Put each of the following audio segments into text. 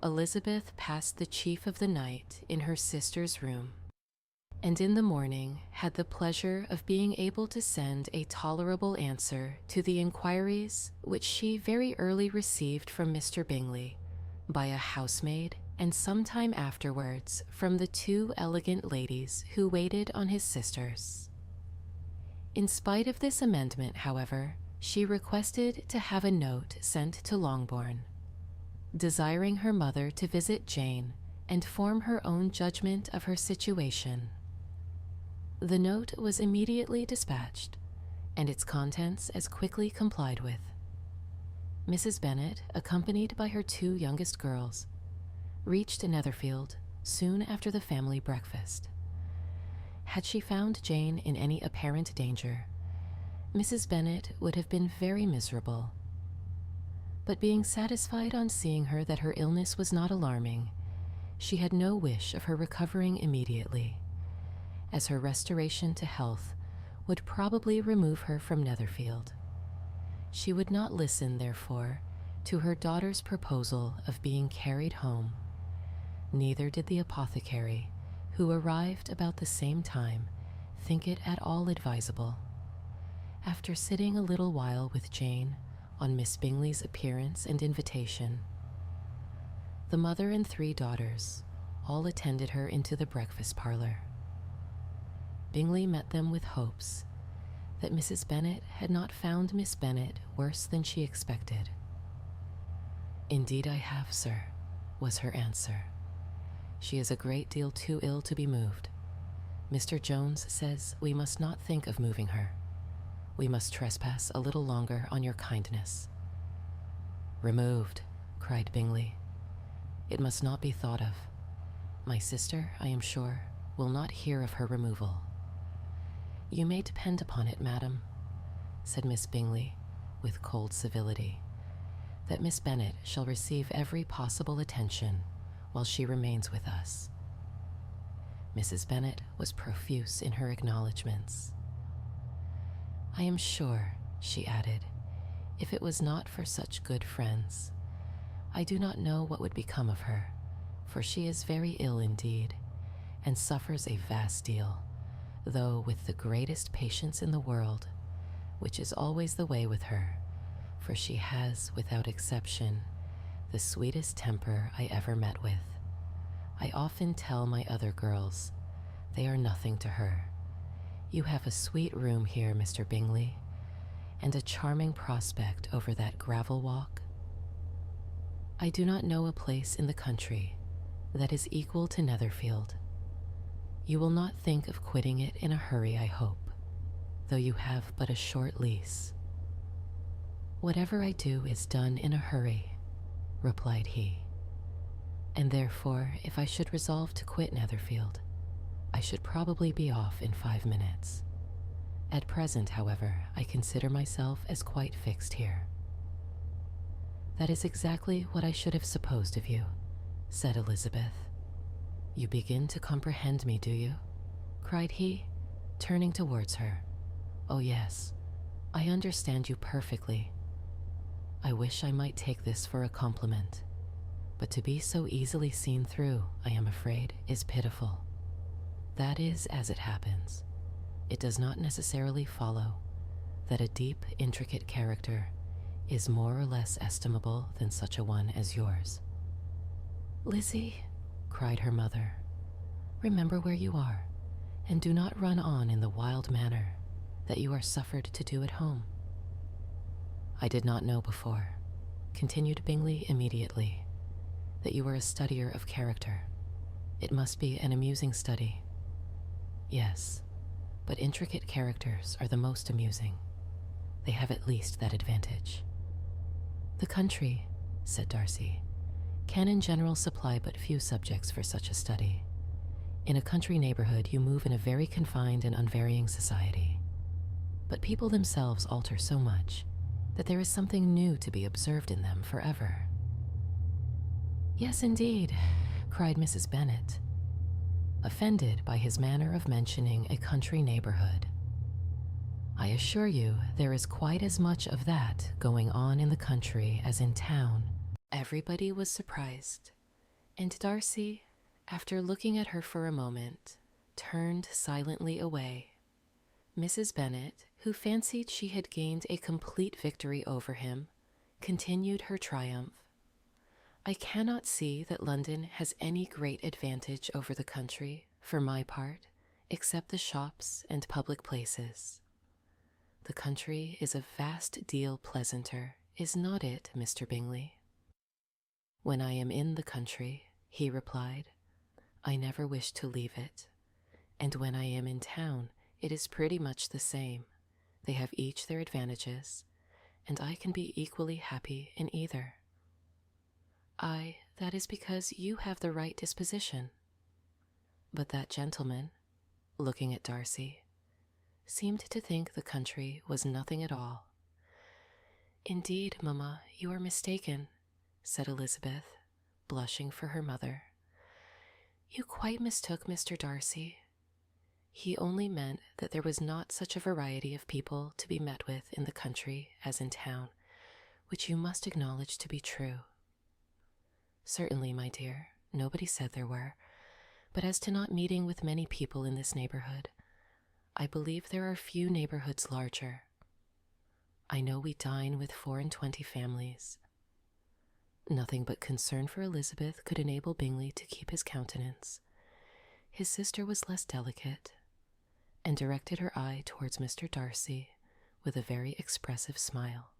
Elizabeth passed the chief of the night in her sister's room, and in the morning had the pleasure of being able to send a tolerable answer to the inquiries which she very early received from Mr. Bingley by a housemaid, and some time afterwards from the two elegant ladies who waited on his sisters. In spite of this amendment, however, she requested to have a note sent to Longbourn, desiring her mother to visit Jane and form her own judgment of her situation. The note was immediately dispatched, and its contents as quickly complied with. Mrs. Bennet, accompanied by her two youngest girls, reached Netherfield soon after the family breakfast. Had she found Jane in any apparent danger, Mrs. Bennet would have been very miserable. But being satisfied on seeing her that her illness was not alarming, she had no wish of her recovering immediately, as her restoration to health would probably remove her from Netherfield. She would not listen, therefore, to her daughter's proposal of being carried home. Neither did the apothecary, who arrived about the same time, think it at all advisable. After sitting a little while with Jane on Miss Bingley's appearance and invitation, the mother and three daughters all attended her into the breakfast parlor. Bingley met them with hopes that Mrs. Bennet had not found Miss Bennet worse than she expected. "Indeed I have, sir," was her answer. "She is a great deal too ill to be moved. Mr. Jones says we must not think of moving her. We must trespass a little longer on your kindness." "Removed," cried Bingley. "It must not be thought of. My sister, I am sure, will not hear of her removal." "You may depend upon it, madam," said Miss Bingley, with cold civility, "that Miss Bennet shall receive every possible attention while she remains with us." Mrs. Bennet was profuse in her acknowledgments. "I am sure," she added, "if it was not for such good friends, I do not know what would become of her, for she is very ill indeed, and suffers a vast deal, though with the greatest patience in the world, which is always the way with her, for she has, without exception, the sweetest temper I ever met with. I often tell my other girls they are nothing to her. You have a sweet room here, Mr. Bingley, and a charming prospect over that gravel walk. I do not know a place in the country that is equal to Netherfield. You will not think of quitting it in a hurry, I hope, though you have but a short lease." "Whatever I do is done in a hurry," replied he, "and therefore if I should resolve to quit Netherfield, I should probably be off in 5 minutes. At present, however, I consider myself as quite fixed here." "That is exactly what I should have supposed of you," said Elizabeth. "You begin to comprehend me, do you?" cried he, turning towards her. "Oh yes, I understand you perfectly. I wish I might take this for a compliment, but to be so easily seen through, I am afraid, is pitiful. That is as it happens. It does not necessarily follow that a deep, intricate character is more or less estimable than such a one as yours." "Lizzie," cried her mother, "remember where you are, and do not run on in the wild manner that you are suffered to do at home." "I did not know before," continued Bingley immediately, "that you were a studier of character. It must be an amusing study." "Yes, but intricate characters are the most amusing. They have at least that advantage." "The country," said Darcy, "can in general supply but few subjects for such a study. In a country neighborhood you move in a very confined and unvarying society. But people themselves alter so much that there is something new to be observed in them forever." "Yes, indeed," cried Mrs. Bennet, offended by his manner of mentioning a country neighborhood. "I assure you there is quite as much of that going on in the country as in town." Everybody was surprised And Darcy, after looking at her for a moment, turned silently away. Mrs. Bennet, who fancied she had gained a complete victory over him, continued her triumph. I cannot see that London has any great advantage over the country, for my part, except the shops and public places. The country is a vast deal pleasanter, is not it, Mr. Bingley? When I am in the country, he replied, I never wish to leave it, and when I am in town, it is pretty much the same. They have each their advantages, and I can be equally happy in either. That is because you have the right disposition. But that gentleman, looking at Darcy, seemed to think the country was nothing at all. Indeed, mamma, you are mistaken, said Elizabeth, blushing for her mother. You quite mistook Mr. Darcy. He only meant that there was not such a variety of people to be met with in the country as in town, which you must acknowledge to be true. Certainly, my dear, nobody said there were, but as to not meeting with many people in this neighborhood, I believe there are few neighborhoods larger. I know we dine with 24 families. Nothing but concern for Elizabeth could enable Bingley to keep his countenance. His sister was less delicate, and directed her eye towards Mr. Darcy with a very expressive smile.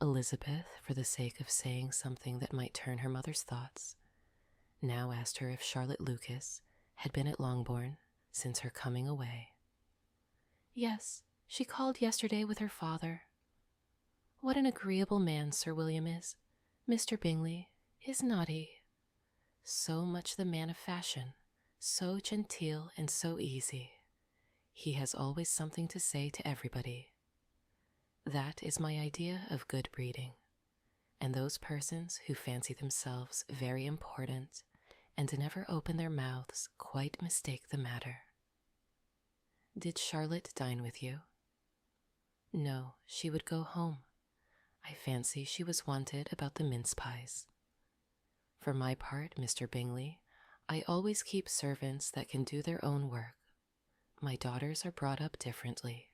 Elizabeth, for the sake of saying something that might turn her mother's thoughts, now asked her if Charlotte Lucas had been at Longbourn since her coming away. Yes, she called yesterday with her father. What an agreeable man Sir William is, Mr. Bingley, is not he? So much the man of fashion, so genteel and so easy. He has always something to say to everybody. That is my idea of good breeding, and those persons who fancy themselves very important and never open their mouths quite mistake the matter. Did Charlotte dine with you? No, she would go home. I fancy she was wanted about the mince pies. For my part, Mr. Bingley, I always keep servants that can do their own work. My daughters are brought up differently.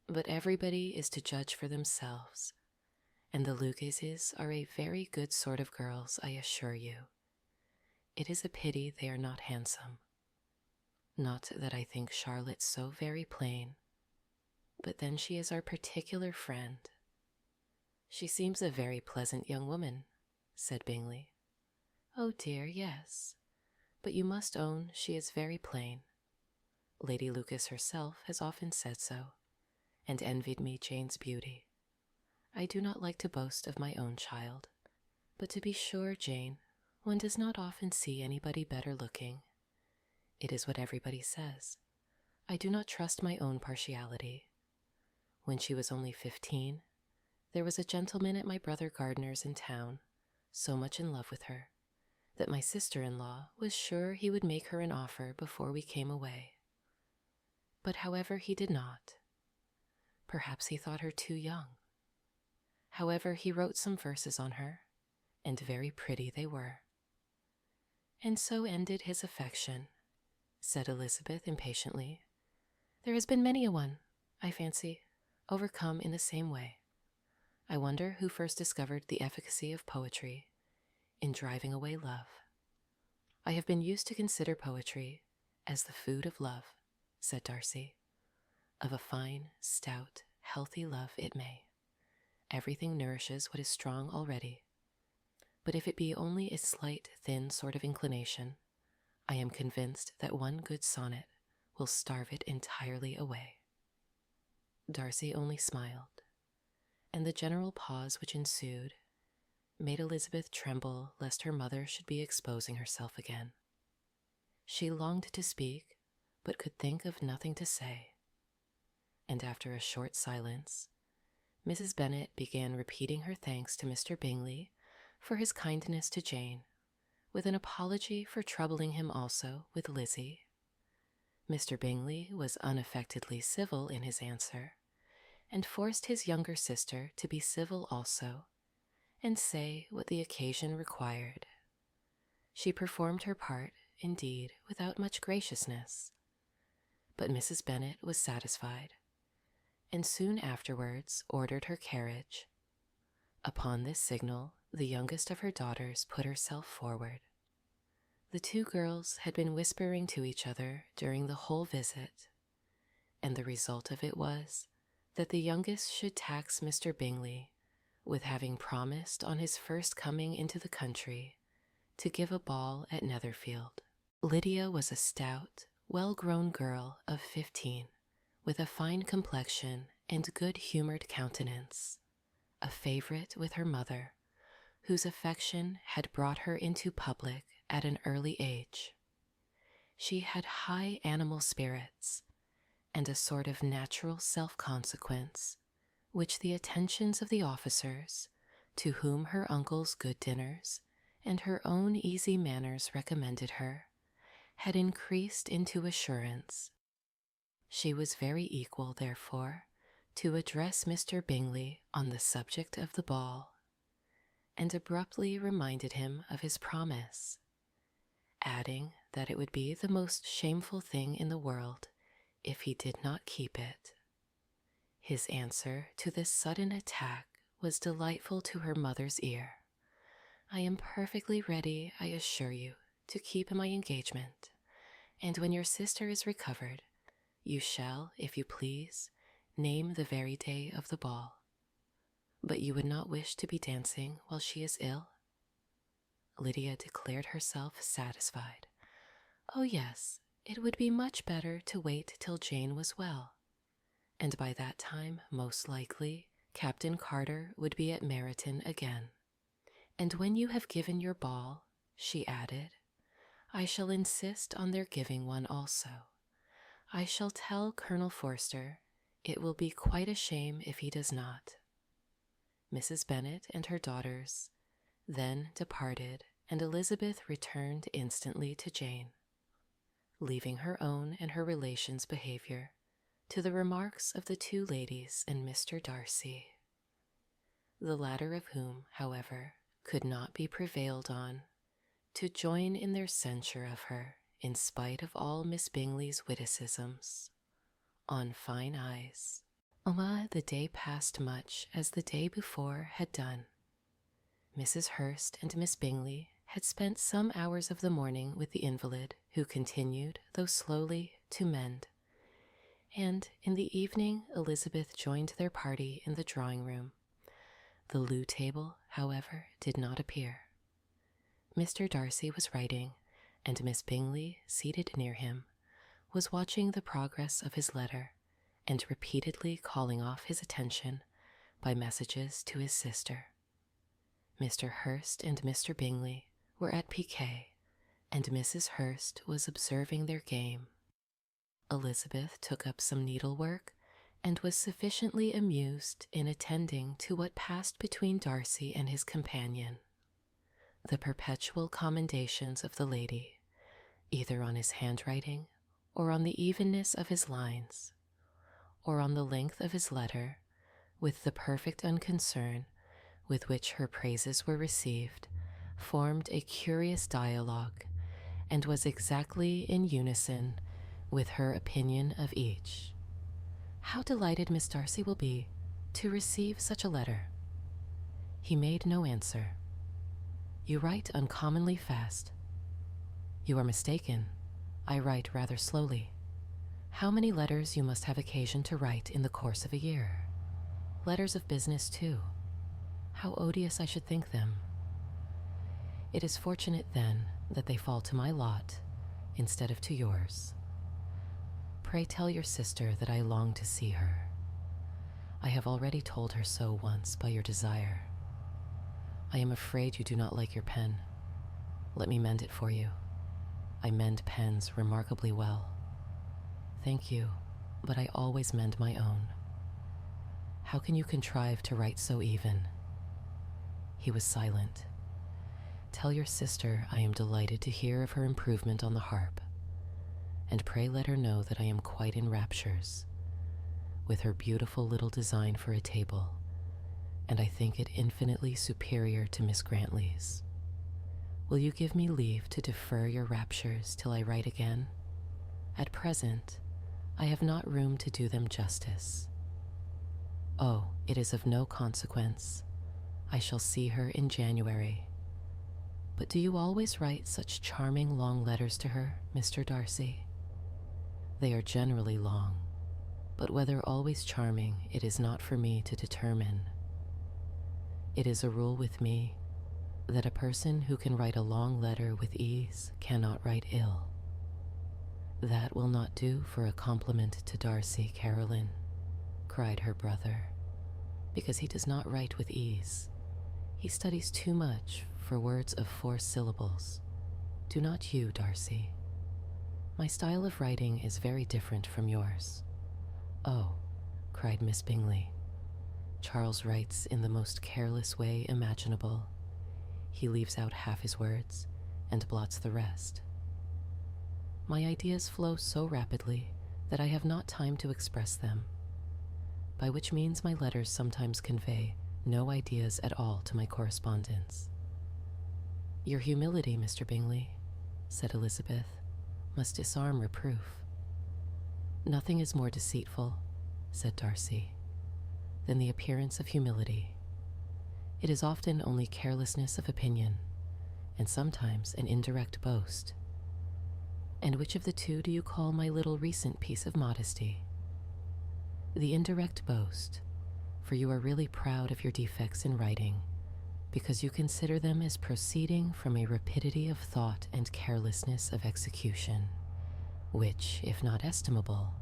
But everybody is to judge for themselves, and the Lucases are a very good sort of girls, I assure you. It is a pity they are not handsome. Not that I think Charlotte so very plain, but then she is our particular friend. She seems a very pleasant young woman, said Bingley. Oh dear, yes, but you must own she is very plain. Lady Lucas herself has often said so, and envied me Jane's beauty. I do not like to boast of my own child, but to be sure, Jane, one does not often see anybody better looking. It is what everybody says. I do not trust my own partiality. When she was only 15, there was a gentleman at my brother Gardiner's in town, so much in love with her, that my sister-in-law was sure he would make her an offer before we came away. But however, he did not. Perhaps he thought her too young. However, he wrote some verses on her, and very pretty they were. And so ended his affection, said Elizabeth impatiently. There has been many a one, I fancy, overcome in the same way. I wonder who first discovered the efficacy of poetry in driving away love. I have been used to consider poetry as the food of love, said Darcy. Of a fine, stout, healthy love it may. Everything nourishes what is strong already. But if it be only a slight, thin sort of inclination, I am convinced that one good sonnet will starve it entirely away. Darcy only smiled, and the general pause which ensued made Elizabeth tremble lest her mother should be exposing herself again. She longed to speak, but could think of nothing to say. And after a short silence, Mrs. Bennet began repeating her thanks to Mr. Bingley for his kindness to Jane, with an apology for troubling him also with Lizzie. Mr. Bingley was unaffectedly civil in his answer, and forced his younger sister to be civil also, and say what the occasion required. She performed her part, indeed, without much graciousness. But Mrs. Bennet was satisfied, and soon afterwards ordered her carriage. Upon this signal, the youngest of her daughters put herself forward. The two girls had been whispering to each other during the whole visit, and the result of it was that the youngest should tax Mr. Bingley with having promised on his first coming into the country to give a ball at Netherfield. Lydia was a stout, well-grown girl of 15, with a fine complexion and good-humoured countenance, a favourite with her mother, whose affection had brought her into public at an early age. She had high animal spirits and a sort of natural self-consequence, which the attentions of the officers, to whom her uncle's good dinners and her own easy manners recommended her, had increased into assurance. She was very equal, therefore, to address Mr. Bingley on the subject of the ball, and abruptly reminded him of his promise, adding that it would be the most shameful thing in the world if he did not keep it. His answer to this sudden attack was delightful to her mother's ear. "I am perfectly ready, I assure you, to keep my engagement, and when your sister is recovered, you shall, if you please, name the very day of the ball. But you would not wish to be dancing while she is ill?" Lydia declared herself satisfied. "Oh yes, it would be much better to wait till Jane was well, and by that time, most likely, Captain Carter would be at Meryton again. And when you have given your ball," she added, "I shall insist on their giving one also. I shall tell Colonel Forster it will be quite a shame if he does not." Mrs. Bennet and her daughters then departed, and Elizabeth returned instantly to Jane, leaving her own and her relations' behaviour to the remarks of the two ladies and Mr. Darcy, the latter of whom, however, could not be prevailed on to join in their censure of her, in spite of all Miss Bingley's witticisms on fine eyes. The day passed much as the day before had done. Mrs. Hurst and Miss Bingley had spent some hours of the morning with the invalid, who continued, though slowly, to mend, and in the evening Elizabeth joined their party in the drawing-room. The loo table, however, did not appear. Mr. Darcy was writing, and Miss Bingley, seated near him, was watching the progress of his letter, and repeatedly calling off his attention by messages to his sister. Mr. Hurst and Mr. Bingley were at piquet, and Mrs. Hurst was observing their game. Elizabeth took up some needlework, and was sufficiently amused in attending to what passed between Darcy and his companion. The perpetual commendations of the lady, either on his handwriting, or on the evenness of his lines, or on the length of his letter, with the perfect unconcern with which her praises were received, formed a curious dialogue, and was exactly in unison with her opinion of each. "How delighted Miss Darcy will be to receive such a letter." He made no answer. "You write uncommonly fast." "You are mistaken. I write rather slowly. How many letters you must have occasion to write in the course of a year? Letters of business, too. How odious I should think them. It is fortunate, then, that they fall to my lot instead of to yours. Pray tell your sister that I long to see her. I have already told her so once by your desire. I am afraid you do not like your pen. Let me mend it for you. I mend pens remarkably well. Thank you, but I always mend my own. How can you contrive to write so even?" He was silent. "Tell your sister I am delighted to hear of her improvement on the harp, and pray let her know that I am quite in raptures with her beautiful little design for a table, and I think it infinitely superior to Miss Grantley's. Will you give me leave to defer your raptures till I write again? At present, I have not room to do them justice. Oh, it is of no consequence. I shall see her in January. But do you always write such charming long letters to her, Mr. Darcy? They are generally long, but whether always charming, it is not for me to determine. It is a rule with me that a person who can write a long letter with ease cannot write ill. That will not do for a compliment to Darcy, Caroline, cried her brother, because he does not write with ease. He studies too much for words of 4 syllables. Do not you, Darcy? My style of writing is very different from yours. Oh, cried Miss Bingley, Charles writes in the most careless way imaginable. He leaves out half his words and blots the rest. My ideas flow so rapidly that I have not time to express them, by which means my letters sometimes convey no ideas at all to my correspondents. Your humility, Mr. Bingley, said Elizabeth, must disarm reproof. Nothing is more deceitful, said Darcy, than the appearance of humility. It is often only carelessness of opinion, and sometimes an indirect boast. And which of the two do you call my little recent piece of modesty? The indirect boast, for you are really proud of your defects in writing, because you consider them as proceeding from a rapidity of thought and carelessness of execution, which, if not estimable,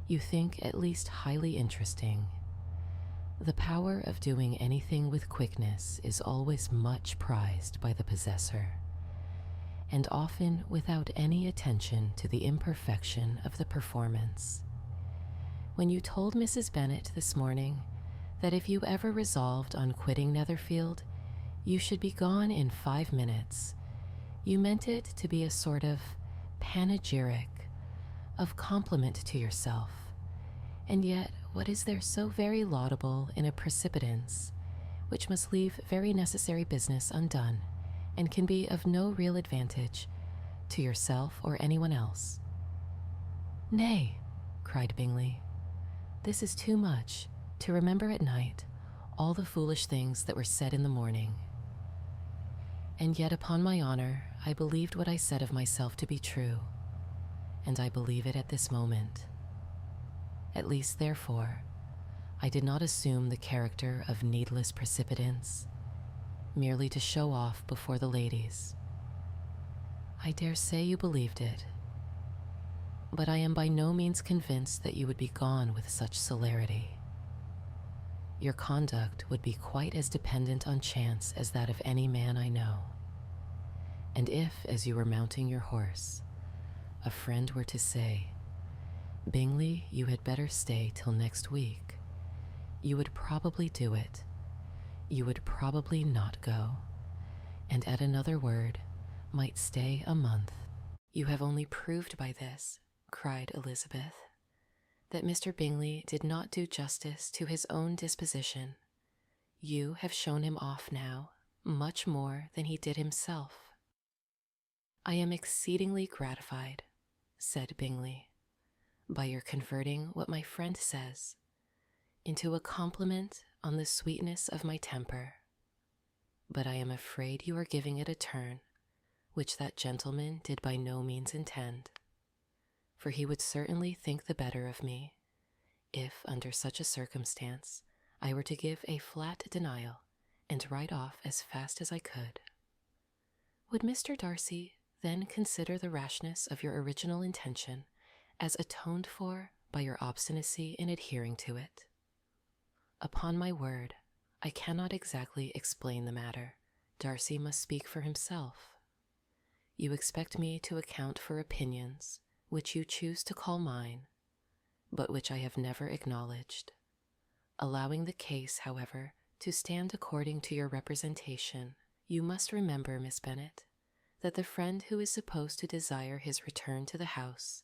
you think at least highly interesting. The power of doing anything with quickness is always much prized by the possessor, and often without any attention to the imperfection of the performance. When you told Mrs. Bennet this morning that if you ever resolved on quitting Netherfield, you should be gone in 5 minutes, you meant it to be a sort of panegyric, of compliment to yourself. And yet, what is there so very laudable in a precipitance, which must leave very necessary business undone, and can be of no real advantage to yourself or anyone else? Nay, cried Bingley, this is too much, to remember at night all the foolish things that were said in the morning. And yet, upon my honor, I believed what I said of myself to be true, and I believe it at this moment. At least, therefore, I did not assume the character of needless precipitance, merely to show off before the ladies. I dare say you believed it, but I am by no means convinced that you would be gone with such celerity. Your conduct would be quite as dependent on chance as that of any man I know. And if, as you were mounting your horse, a friend were to say, Bingley, you had better stay till next week, you would probably do it. You would probably not go, and at another word, might stay a month. You have only proved by this, cried Elizabeth, that Mr. Bingley did not do justice to his own disposition. You have shown him off now much more than he did himself. I am exceedingly gratified, said Bingley, by your converting what my friend says into a compliment on the sweetness of my temper. But I am afraid you are giving it a turn which that gentleman did by no means intend, for he would certainly think the better of me if, under such a circumstance, I were to give a flat denial and ride off as fast as I could. Would Mr. Darcy then consider the rashness of your original intention as atoned for by your obstinacy in adhering to it? Upon my word, I cannot exactly explain the matter. Darcy must speak for himself. You expect me to account for opinions which you choose to call mine, but which I have never acknowledged. Allowing the case, however, to stand according to your representation, you must remember, Miss Bennet, that the friend who is supposed to desire his return to the house,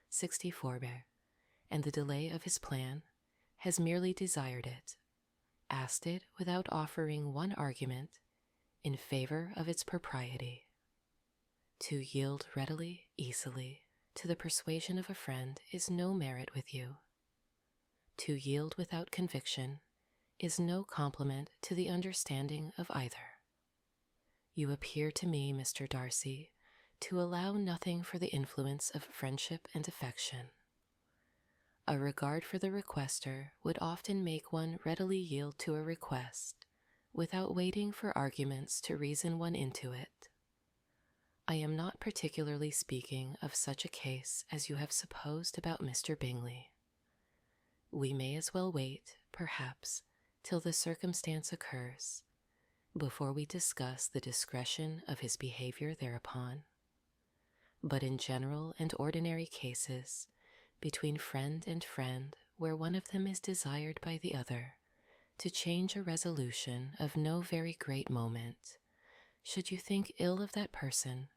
64 and the delay of his plan, has merely desired it, asked it without offering one argument in favor of its propriety. To yield readily, easily, to the persuasion of a friend is no merit with you. To yield without conviction is no compliment to the understanding of either. You appear to me, Mr. Darcy, to allow nothing for the influence of friendship and affection. A regard for the requester would often make one readily yield to a request, without waiting for arguments to reason one into it. I am not particularly speaking of such a case as you have supposed about Mr. Bingley. We may as well wait, perhaps, till the circumstance occurs, before we discuss the discretion of his behavior thereupon. But in general and ordinary cases, between friend and friend, where one of them is desired by the other to change a resolution of no very great moment, should you think ill of that person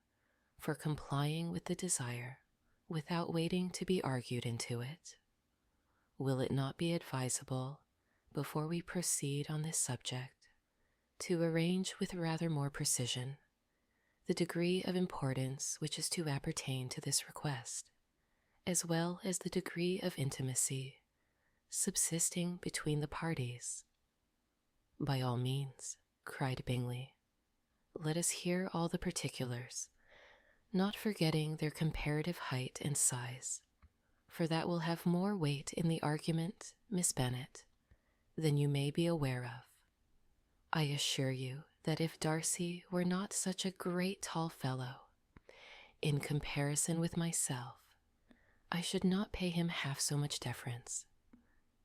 for complying with the desire without waiting to be argued into it, will it not be advisable, before we proceed on this subject, to arrange with rather more precision the degree of importance which is to appertain to this request, as well as the degree of intimacy subsisting between the parties? By all means, cried Bingley. Let us hear all the particulars, not forgetting their comparative height and size, for that will have more weight in the argument, Miss Bennet, than you may be aware of. I assure you that if Darcy were not such a great tall fellow, in comparison with myself, I should not pay him half so much deference.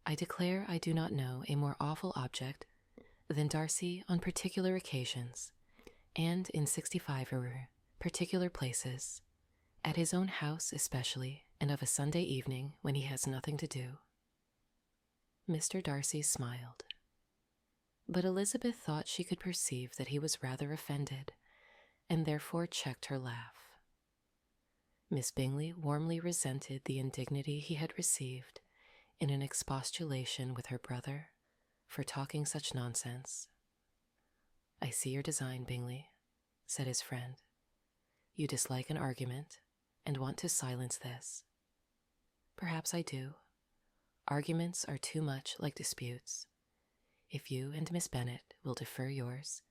I declare I do not know a more awful object than Darcy on particular occasions, and in 65 particular places, at his own house especially, and of a Sunday evening when he has nothing to do. Mr. Darcy smiled, but Elizabeth thought she could perceive that he was rather offended, and therefore checked her laugh. Miss Bingley warmly resented the indignity he had received in an expostulation with her brother for talking such nonsense. I see your design, Bingley, said his friend. You dislike an argument and want to silence this. Perhaps I do. Arguments are too much like disputes. If you and Miss Bennet will defer yours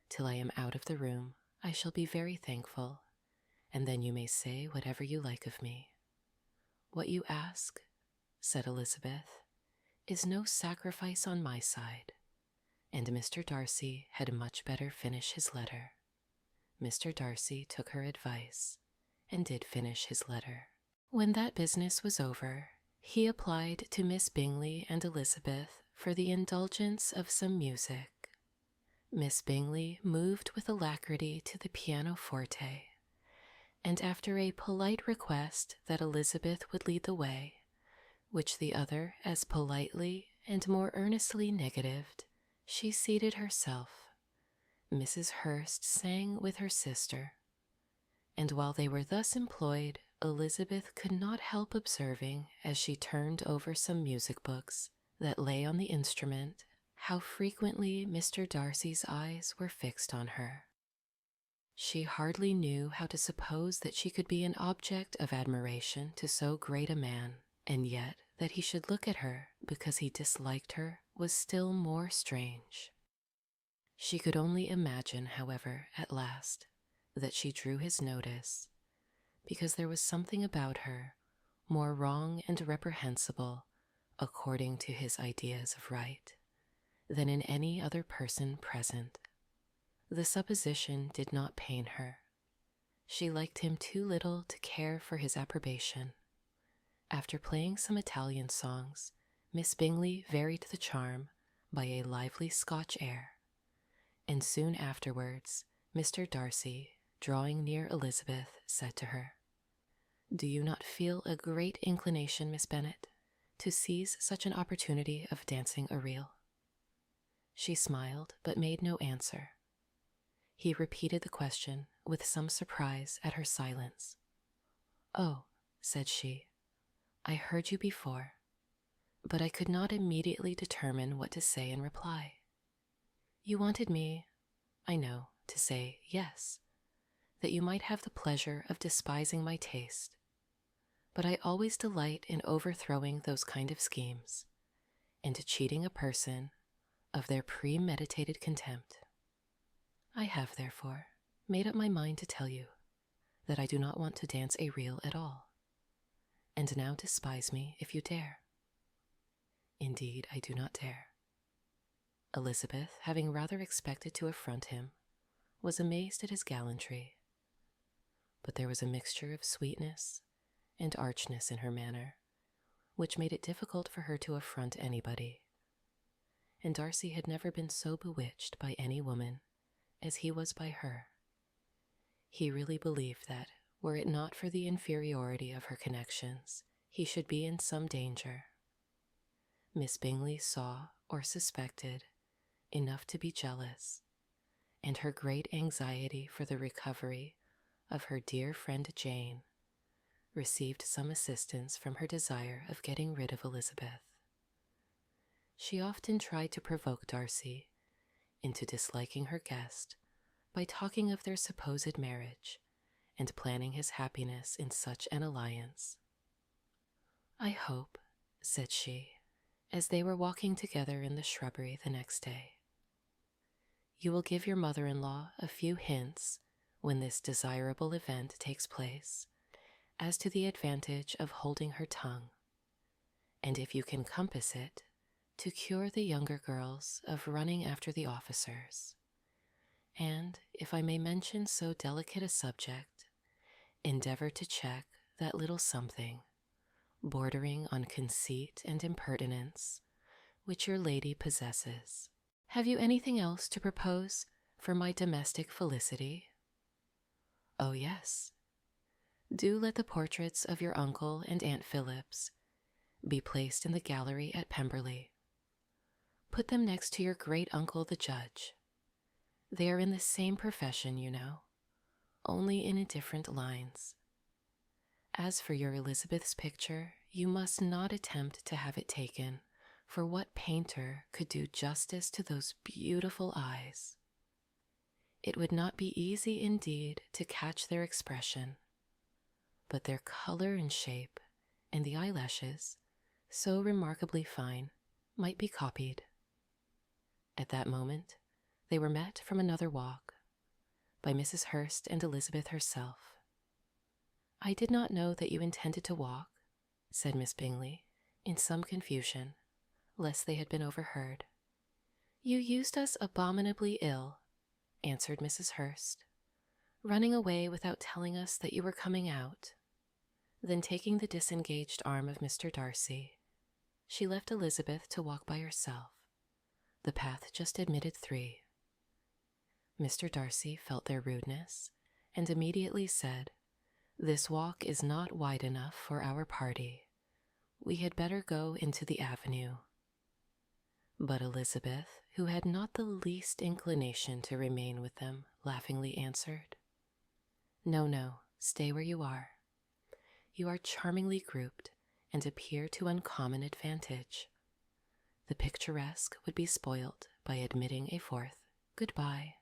till I am out of the room, I shall be very thankful, and then you may say whatever you like of me. What you ask, said Elizabeth, is no sacrifice on my side, and Mr. Darcy had much better finish his letter. Mr. Darcy took her advice, and did finish his letter. When that business was over, he applied to Miss Bingley and Elizabeth for the indulgence of some music. Miss Bingley moved with alacrity to the pianoforte, and after a polite request that Elizabeth would lead the way, which the other as politely and more earnestly negatived, she seated herself. Mrs. Hurst sang with her sister, and while they were thus employed, Elizabeth could not help observing, as she turned over some music books that lay on the instrument, how frequently Mr. Darcy's eyes were fixed on her. She hardly knew how to suppose that she could be an object of admiration to so great a man, and yet that he should look at her because he disliked her was still more strange. She could only imagine, however, at last, that she drew his notice, because there was something about her more wrong and reprehensible, according to his ideas of right, than in any other person present. The supposition did not pain her. She liked him too little to care for his approbation. After playing some Italian songs, Miss Bingley varied the charm by a lively Scotch air, and soon afterwards Mr. Darcy, drawing near Elizabeth, said to her, "Do you not feel a great inclination, Miss Bennet, to seize such an opportunity of dancing a reel?" She smiled, but made no answer. He repeated the question with some surprise at her silence. "Oh," said she, "I heard you before, but I could not immediately determine what to say in reply. You wanted me, I know, to say yes. that you might have the pleasure of despising my taste, but I always delight in overthrowing those kind of schemes, and cheating a person of their premeditated contempt. I have, therefore, made up my mind to tell you that I do not want to dance a reel at all, and now despise me if you dare. Indeed, I do not dare. Elizabeth, having rather expected to affront him, was amazed at his gallantry, but there was a mixture of sweetness and archness in her manner, which made it difficult for her to affront anybody, and Darcy had never been so bewitched by any woman as he was by her. He really believed that, were it not for the inferiority of her connections, he should be in some danger. Miss Bingley saw, or suspected, enough to be jealous, and her great anxiety for the recovery of her dear friend Jane received some assistance from her desire of getting rid of Elizabeth. She often tried to provoke Darcy into disliking her guest by talking of their supposed marriage and planning his happiness in such an alliance. "I hope," said she, as they were walking together in the shrubbery the next day, "you will give your mother-in-law a few hints when this desirable event takes place as to the advantage of holding her tongue, and if you can compass it, to cure the younger girls of running after the officers, and, if I may mention so delicate a subject, endeavor to check that little something, bordering on conceit and impertinence, which your lady possesses. Have you anything else to propose for my domestic felicity?" "Oh, yes. Do let the portraits of your uncle and Aunt Phillips be placed in the gallery at Pemberley. Put them next to your great-uncle the judge. They are in the same profession, you know, only in different lines. As for your Elizabeth's picture, you must not attempt to have it taken, for what painter could do justice to those beautiful eyes? It would not be easy indeed to catch their expression, but their color and shape, and the eyelashes, so remarkably fine, might be copied." At that moment, they were met from another walk by Mrs. Hurst and Elizabeth herself. "I did not know that you intended to walk," said Miss Bingley, in some confusion, lest they had been overheard. "You used us abominably ill," answered Mrs. Hurst, "running away without telling us that you were coming out." Then, taking the disengaged arm of Mr. Darcy, she left Elizabeth to walk by herself. The path just admitted three. Mr. Darcy felt their rudeness, and immediately said, "This walk is not wide enough for our party. We had better go into the avenue." But Elizabeth, who had not the least inclination to remain with them, laughingly answered, "No, no, stay where you are. You are charmingly grouped, and appear to uncommon advantage. The picturesque would be spoilt by admitting a fourth. Goodbye."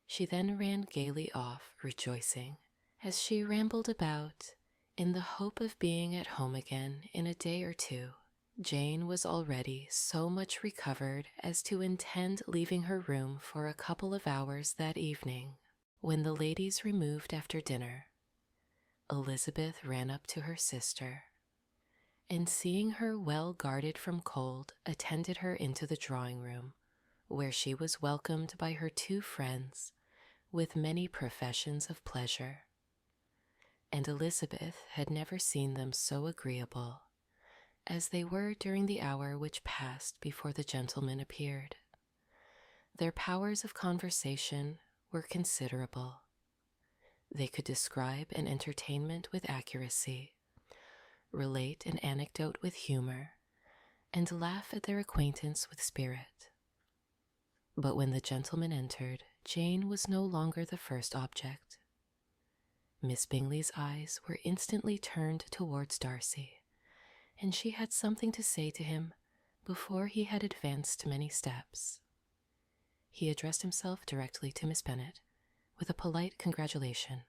She then ran gaily off, rejoicing, as she rambled about, in the hope of being at home again in a day or two. Jane was already so much recovered as to intend leaving her room for a couple of hours that evening. When the ladies removed after dinner, Elizabeth ran up to her sister, and seeing her well guarded from cold, attended her into the drawing-room, where she was welcomed by her two friends with many professions of pleasure. And Elizabeth had never seen them so agreeable as they were during the hour which passed before the gentlemen appeared. Their powers of conversation were considerable. They could describe an entertainment with accuracy, relate an anecdote with humor, and laugh at their acquaintance with spirit. But when the gentlemen entered, Jane was no longer the first object. Miss Bingley's eyes were instantly turned towards Darcy, and she had something to say to him before he had advanced many steps. He addressed himself directly to Miss Bennet, with a polite congratulation.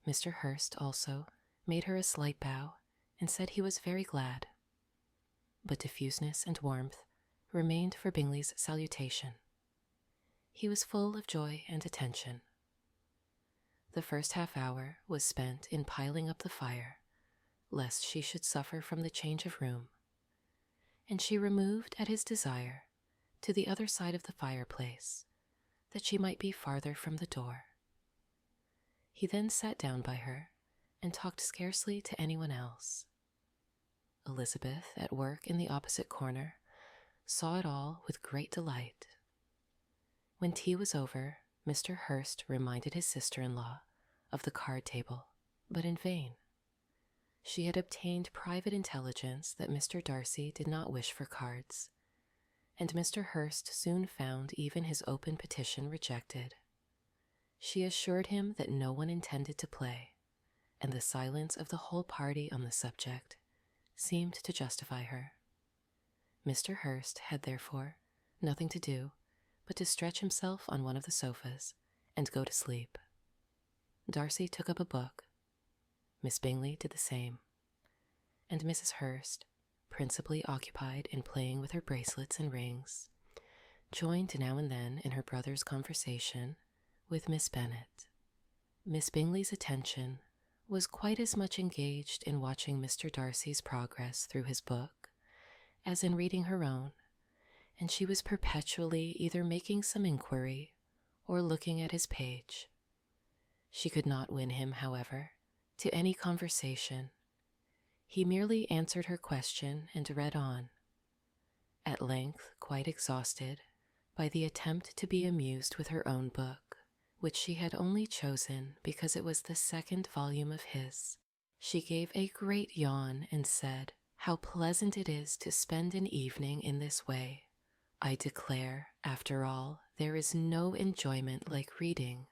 Mr. Hurst also made her a slight bow and said he was very glad. But diffuseness and warmth remained for Bingley's salutation. He was full of joy and attention. The first half-hour was spent in piling up the fire, lest she should suffer from the change of room, and she removed at his desire to the other side of the fireplace, that she might be farther from the door. He then sat down by her and talked scarcely to anyone else. Elizabeth, at work in the opposite corner, saw it all with great delight. When tea was over, Mr. Hurst reminded his sister-in-law of the card table, but in vain. She had obtained private intelligence that Mr. Darcy did not wish for cards, and Mr. Hurst soon found even his open petition rejected. She assured him that no one intended to play, and the silence of the whole party on the subject seemed to justify her. Mr. Hurst had therefore nothing to do but to stretch himself on one of the sofas and go to sleep. Darcy took up a book. Miss Bingley did the same, and Mrs. Hurst, principally occupied in playing with her bracelets and rings, joined now and then in her brother's conversation with Miss Bennet. Miss Bingley's attention was quite as much engaged in watching Mr. Darcy's progress through his book as in reading her own, and she was perpetually either making some inquiry or looking at his page. She could not win him, however, to any conversation. He merely answered her question and read on. At length, quite exhausted by the attempt to be amused with her own book, which she had only chosen because it was the second volume of his, she gave a great yawn and said, "How pleasant it is to spend an evening in this way. I declare, after all, there is no enjoyment like reading.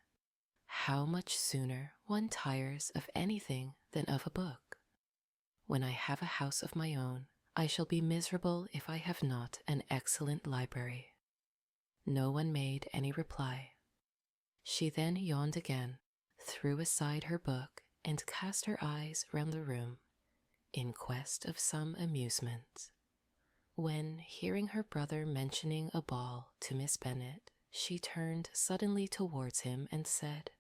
How much sooner one tires of anything than of a book. When I have a house of my own, I shall be miserable if I have not an excellent library." No one made any reply. She then yawned again, threw aside her book, and cast her eyes round the room, in quest of some amusement, when, hearing her brother mentioning a ball to Miss Bennet, she turned suddenly towards him and said,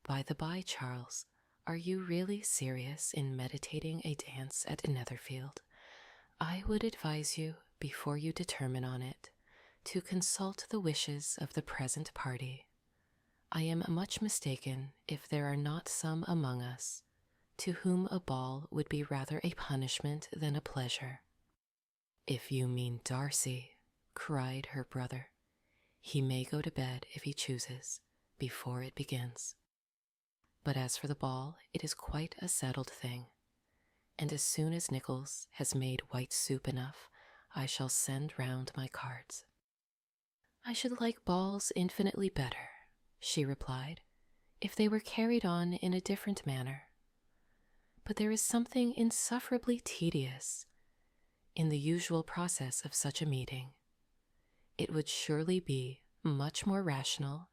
"By the by, Charles, are you really serious in meditating a dance at Netherfield? I would advise you, before you determine on it, to consult the wishes of the present party. I am much mistaken if there are not some among us to whom a ball would be rather a punishment than a pleasure." "If you mean Darcy," cried her brother, "he may go to bed if he chooses, before it begins. But as for the ball, it is quite a settled thing, and as soon as Nichols has made white soup enough, I shall send round my cards." "I should like balls infinitely better," she replied, "if they were carried on in a different manner. But there is something insufferably tedious in the usual process of such a meeting. It would surely be much more rational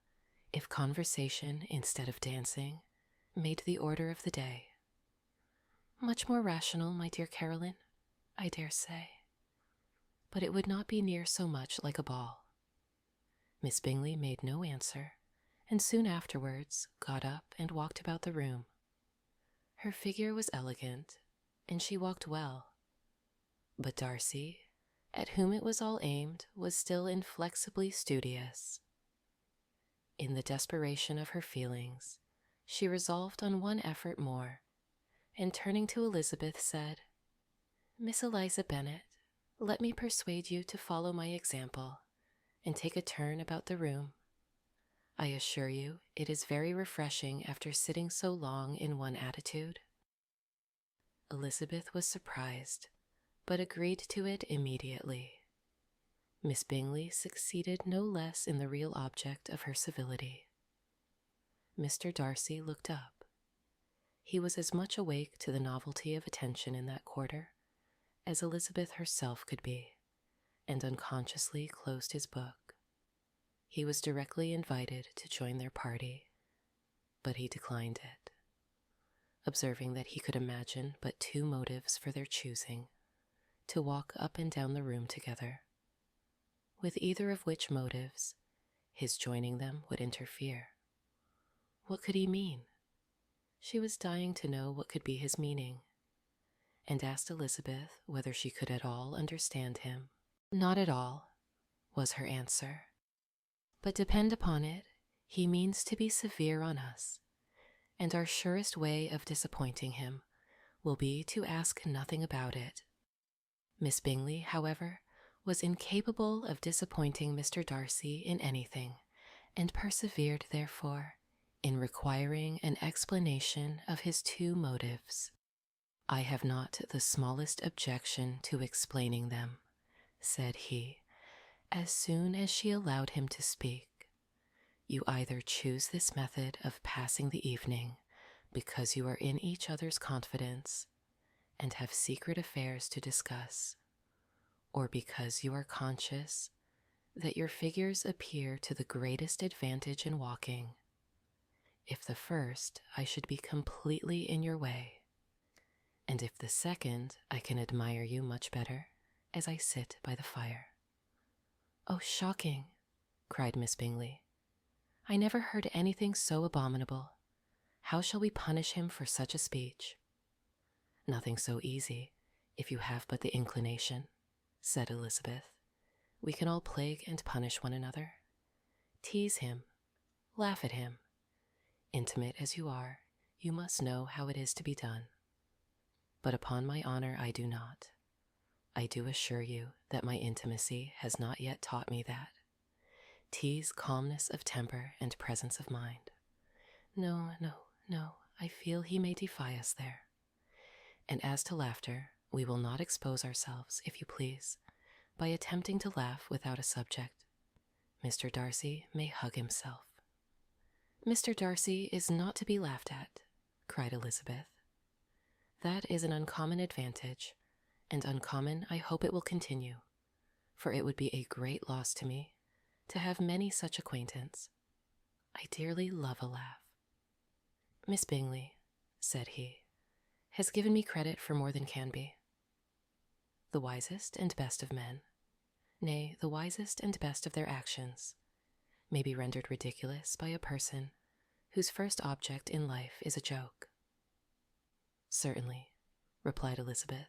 if conversation, instead of dancing, made the order of the day." "Much more rational, my dear Caroline, I dare say. But it would not be near so much like a ball." Miss Bingley made no answer, and soon afterwards got up and walked about the room. Her figure was elegant, and she walked well. But Darcy, at whom it was all aimed, was still inflexibly studious. In the desperation of her feelings, she resolved on one effort more, and turning to Elizabeth said, "Miss Eliza Bennet, let me persuade you to follow my example, and take a turn about the room. I assure you it is very refreshing after sitting so long in one attitude." Elizabeth was surprised, but agreed to it immediately. Miss Bingley succeeded no less in the real object of her civility. Mr. Darcy looked up. He was as much awake to the novelty of attention in that quarter as Elizabeth herself could be, and unconsciously closed his book. He was directly invited to join their party, but he declined it, observing that he could imagine but two motives for their choosing to walk up and down the room together, with either of which motives his joining them would interfere. What could he mean? She was dying to know what could be his meaning, and asked Elizabeth whether she could at all understand him. "Not at all," was her answer. "But depend upon it, he means to be severe on us, and our surest way of disappointing him will be to ask nothing about it." Miss Bingley, however, was incapable of disappointing Mr. Darcy in anything, and persevered, therefore, in requiring an explanation of his two motives. "I have not the smallest objection to explaining them," said he, as soon as she allowed him to speak. "You either choose this method of passing the evening because you are in each other's confidence and have secret affairs to discuss, or because you are conscious that your figures appear to the greatest advantage in walking. If the first, I should be completely in your way, and if the second, I can admire you much better as I sit by the fire." "Oh, shocking!" cried Miss Bingley. "I never heard anything so abominable. How shall we punish him for such a speech?" "Nothing so easy, if you have but the inclination," said Elizabeth. "We can all plague and punish one another. Tease him, laugh at him. Intimate as you are, you must know how it is to be done. But upon my honor I do not. I do assure you that my intimacy has not yet taught me that. Tease calmness of temper and presence of mind. No, I feel he may defy us there. And as to laughter, we will not expose ourselves, if you please, by attempting to laugh without a subject. Mr. Darcy may hug himself." "Mr. Darcy is not to be laughed at," cried Elizabeth. "That is an uncommon advantage, and uncommon I hope it will continue, for it would be a great loss to me to have many such acquaintance. I dearly love a laugh." "Miss Bingley," said he, "has given me credit for more than can be. The wisest and best of men, nay, the wisest and best of their actions, may be rendered ridiculous by a person whose first object in life is a joke." "Certainly," replied Elizabeth,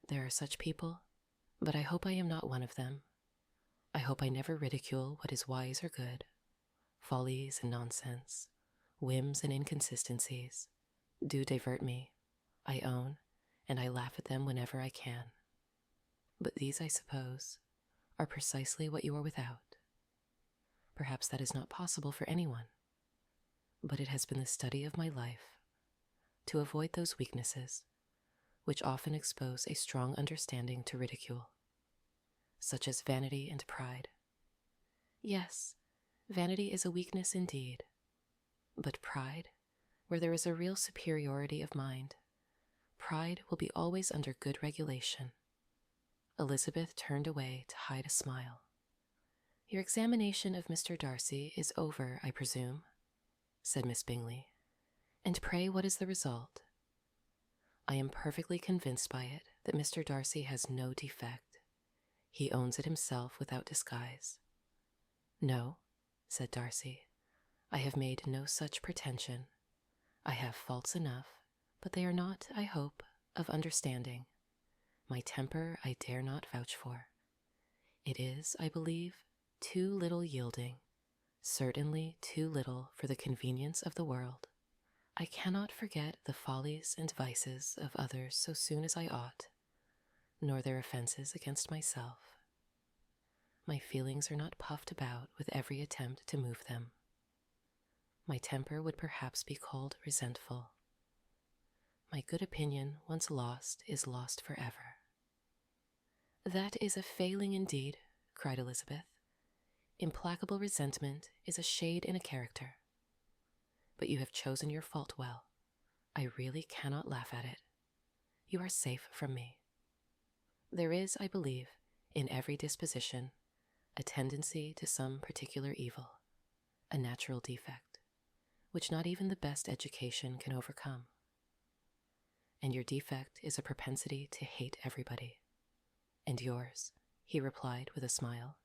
"there are such people, but I hope I am not one of them. I hope I never ridicule what is wise or good. Follies and nonsense, whims and inconsistencies, do divert me, I own, and I laugh at them whenever I can. But these, I suppose, are precisely what you are without. Perhaps that is not possible for anyone, but it has been the study of my life to avoid those weaknesses which often expose a strong understanding to ridicule, such as vanity and pride. Yes, vanity is a weakness indeed, but pride, where there is a real superiority of mind, pride will be always under good regulation." Elizabeth turned away to hide a smile. "Your examination of Mr. Darcy is over, I presume," said Miss Bingley. "And pray what is the result?" "I am perfectly convinced by it that Mr. Darcy has no defect. He owns it himself without disguise." "No," said Darcy, "I have made no such pretension. I have faults enough, but they are not, I hope, of understanding. My temper I dare not vouch for. It is, I believe, too little yielding, certainly too little for the convenience of the world. I cannot forget the follies and vices of others so soon as I ought, nor their offenses against myself. My feelings are not puffed about with every attempt to move them. My temper would perhaps be called resentful. My good opinion, once lost, is lost forever." "That is a failing indeed," cried Elizabeth. "Implacable resentment is a shade in a character. But you have chosen your fault well. I really cannot laugh at it. You are safe from me. There is, I believe, in every disposition, a tendency to some particular evil, a natural defect, which not even the best education can overcome. And your defect is a propensity to hate everybody. And yours, he replied with a smile,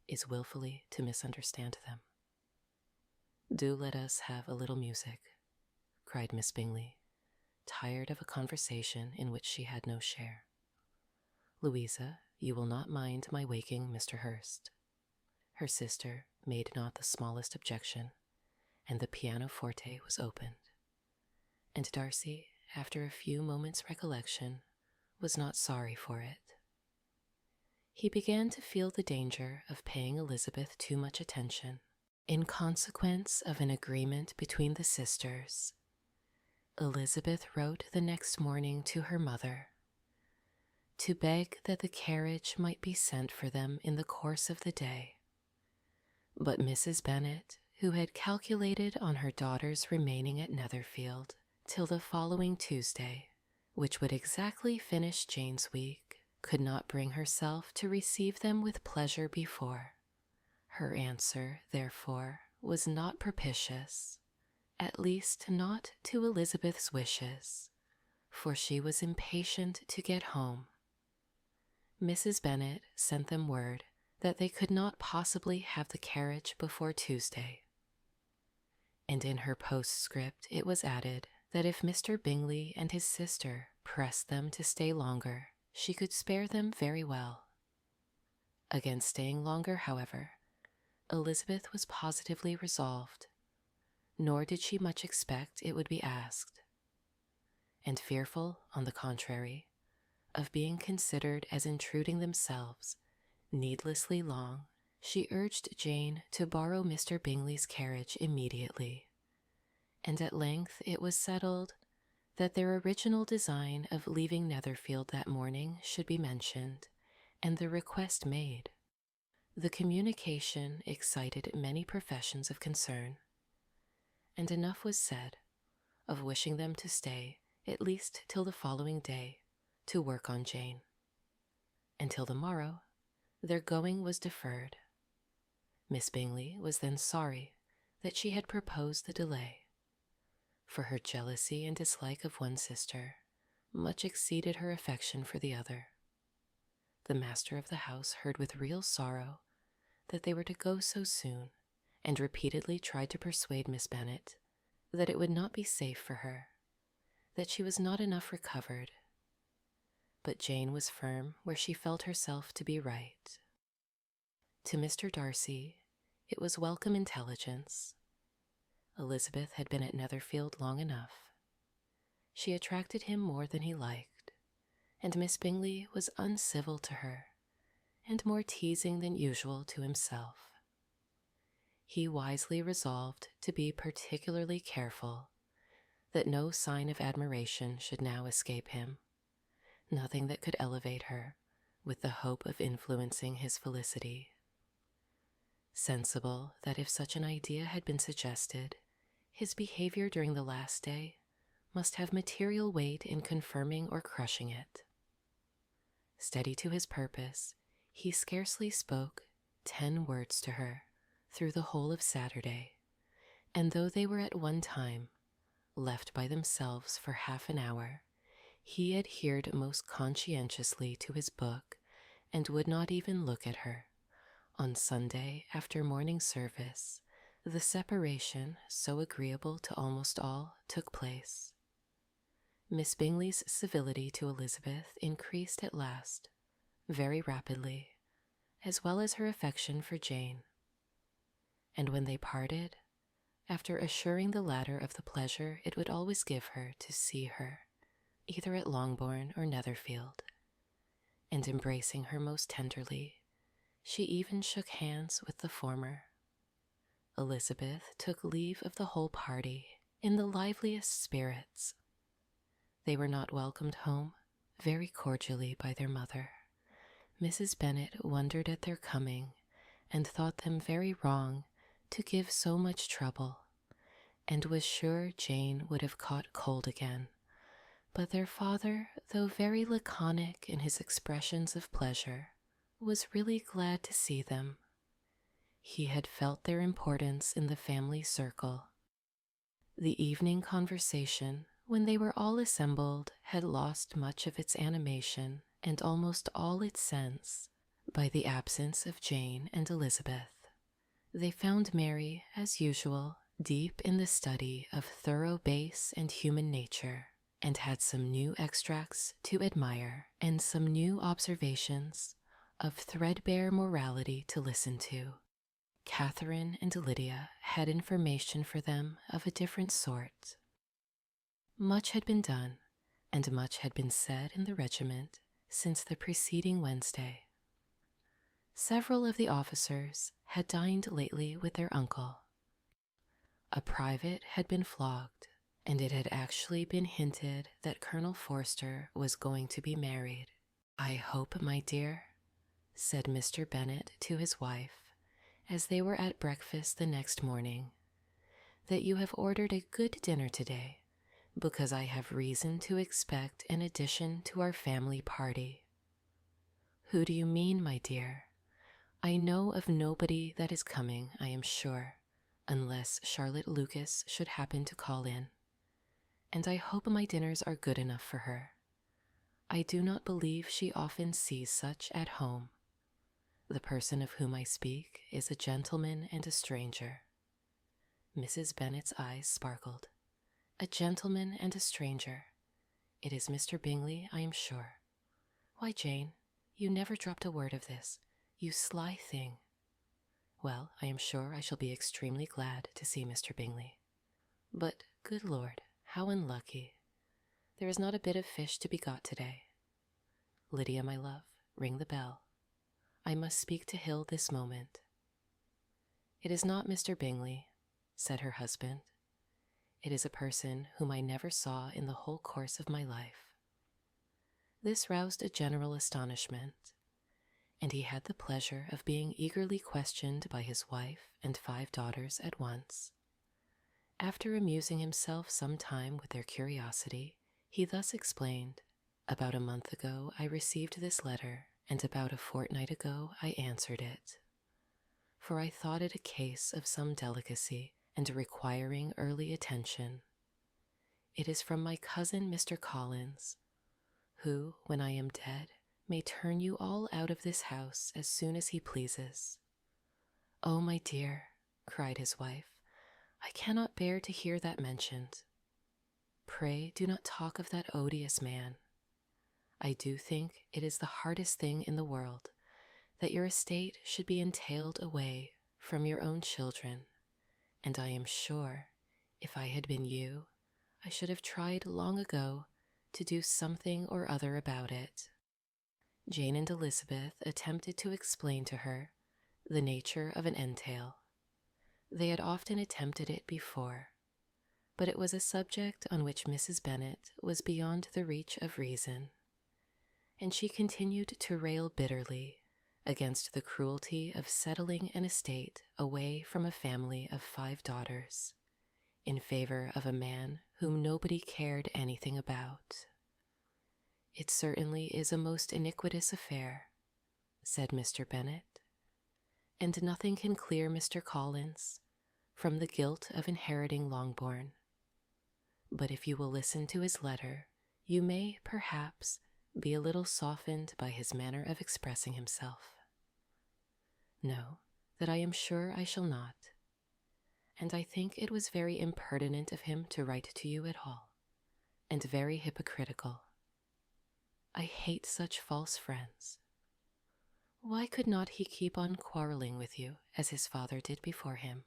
is willfully to misunderstand them. Do let us have a little music, cried Miss Bingley, tired of a conversation in which she had no share. Louisa, you will not mind my waking Mr. Hurst. Her sister made not the smallest objection, and the pianoforte was opened. And Darcy, after a few moments' recollection, was not sorry for it. He began to feel the danger of paying Elizabeth too much attention, in consequence of an agreement between the sisters. Elizabeth wrote the next morning to her mother to beg that the carriage might be sent for them in the course of the day. But Mrs. Bennet, who had calculated on her daughters remaining at Netherfield till the following Tuesday, which would exactly finish Jane's week, could not bring herself to receive them with pleasure before. Her answer, therefore, was not propitious, at least not to Elizabeth's wishes, for she was impatient to get home. Mrs. Bennet sent them word that they could not possibly have the carriage before Tuesday, and in her postscript it was added that if Mr. Bingley and his sister pressed them to stay longer, she could spare them very well. Against staying longer, however, Elizabeth was positively resolved, nor did she much expect it would be asked, and fearful, on the contrary, of being considered as intruding themselves needlessly long, she urged Jane to borrow Mr. Bingley's carriage immediately, and at length it was settled that their original design of leaving Netherfield that morning should be mentioned, and the request made. The communication excited many professions of concern, and enough was said of wishing them to stay at least till the following day to work on Jane. Until the morrow, their going was deferred. Miss Bingley was then sorry that she had proposed the delay, for her jealousy and dislike of one sister much exceeded her affection for the other. The master of the house heard with real sorrow that they were to go so soon, and repeatedly tried to persuade Miss Bennet that it would not be safe for her, that she was not enough recovered. But Jane was firm where she felt herself to be right. To Mr. Darcy, it was welcome intelligence. Elizabeth had been at Netherfield long enough. She attracted him more than he liked, and Miss Bingley was uncivil to her, and more teasing than usual to himself. He wisely resolved to be particularly careful that no sign of admiration should now escape him, nothing that could elevate her with the hope of influencing his felicity. Sensible that if such an idea had been suggested, his behavior during the last day must have material weight in confirming or crushing it. Steady to his purpose, he scarcely spoke 10 words to her through the whole of Saturday, and though they were at one time left by themselves for half an hour, he adhered most conscientiously to his book and would not even look at her. On Sunday, after morning service, the separation, so agreeable to almost all, took place. Miss Bingley's civility to Elizabeth increased at last, very rapidly, as well as her affection for Jane. And when they parted, after assuring the latter of the pleasure it would always give her to see her, either at Longbourn or Netherfield, and embracing her most tenderly, she even shook hands with the former. Elizabeth took leave of the whole party in the liveliest spirits. They were not welcomed home very cordially by their mother. Mrs. Bennet wondered at their coming, and thought them very wrong to give so much trouble, and was sure Jane would have caught cold again. But their father, though very laconic in his expressions of pleasure, was really glad to see them, He had felt their importance in the family circle. The evening conversation, when they were all assembled, had lost much of its animation and almost all its sense by the absence of Jane and Elizabeth. They found Mary, as usual, deep in the study of thorough base and human nature, and had some new extracts to admire and some new observations of threadbare morality to listen to. Catherine and Lydia had information for them of a different sort. Much had been done, and much had been said in the regiment since the preceding Wednesday. Several of the officers had dined lately with their uncle. A private had been flogged, and it had actually been hinted that Colonel Forster was going to be married. "I hope, my dear," said Mr. Bennet to his wife, as they were at breakfast the next morning, "that you have ordered a good dinner today, because I have reason to expect an addition to our family party." "Who do you mean, my dear? I know of nobody that is coming, I am sure, unless Charlotte Lucas should happen to call in, and I hope my dinners are good enough for her. I do not believe she often sees such at home. The person of whom I speak is a gentleman and a stranger." Mrs. Bennet's eyes sparkled. "A gentleman and a stranger. It is Mr. Bingley, I am sure. Why, Jane, you never dropped a word of this, you sly thing. Well, I am sure I shall be extremely glad to see Mr. Bingley. But, good Lord, how unlucky. There is not a bit of fish to be got today. Lydia, my love, ring the bell. I must speak to Hill this moment." "It is not Mr. Bingley," said her husband. "It is a person whom I never saw in the whole course of my life." This roused a general astonishment, and he had the pleasure of being eagerly questioned by his wife and 5 daughters at once. After amusing himself some time with their curiosity, he thus explained: "About a month ago I received this letter, and about a fortnight ago I answered it. For I thought it a case of some delicacy and requiring early attention. It is from my cousin Mr. Collins, who, when I am dead, may turn you all out of this house as soon as he pleases." "Oh, my dear," cried his wife, "I cannot bear to hear that mentioned. Pray do not talk of that odious man. I do think it is the hardest thing in the world that your estate should be entailed away from your own children, and I am sure, if I had been you, I should have tried long ago to do something or other about it." Jane and Elizabeth attempted to explain to her the nature of an entail. They had often attempted it before, but it was a subject on which Mrs. Bennet was beyond the reach of reason, and she continued to rail bitterly against the cruelty of settling an estate away from a family of 5 daughters, in favor of a man whom nobody cared anything about. "It certainly is a most iniquitous affair," said Mr. Bennet, "and nothing can clear Mr. Collins from the guilt of inheriting Longbourn. But if you will listen to his letter, you may, perhaps, be a little softened by his manner of expressing himself." "No, that I am sure I shall not. And I think it was very impertinent of him to write to you at all, and very hypocritical. I hate such false friends. Why could not he keep on quarreling with you as his father did before him?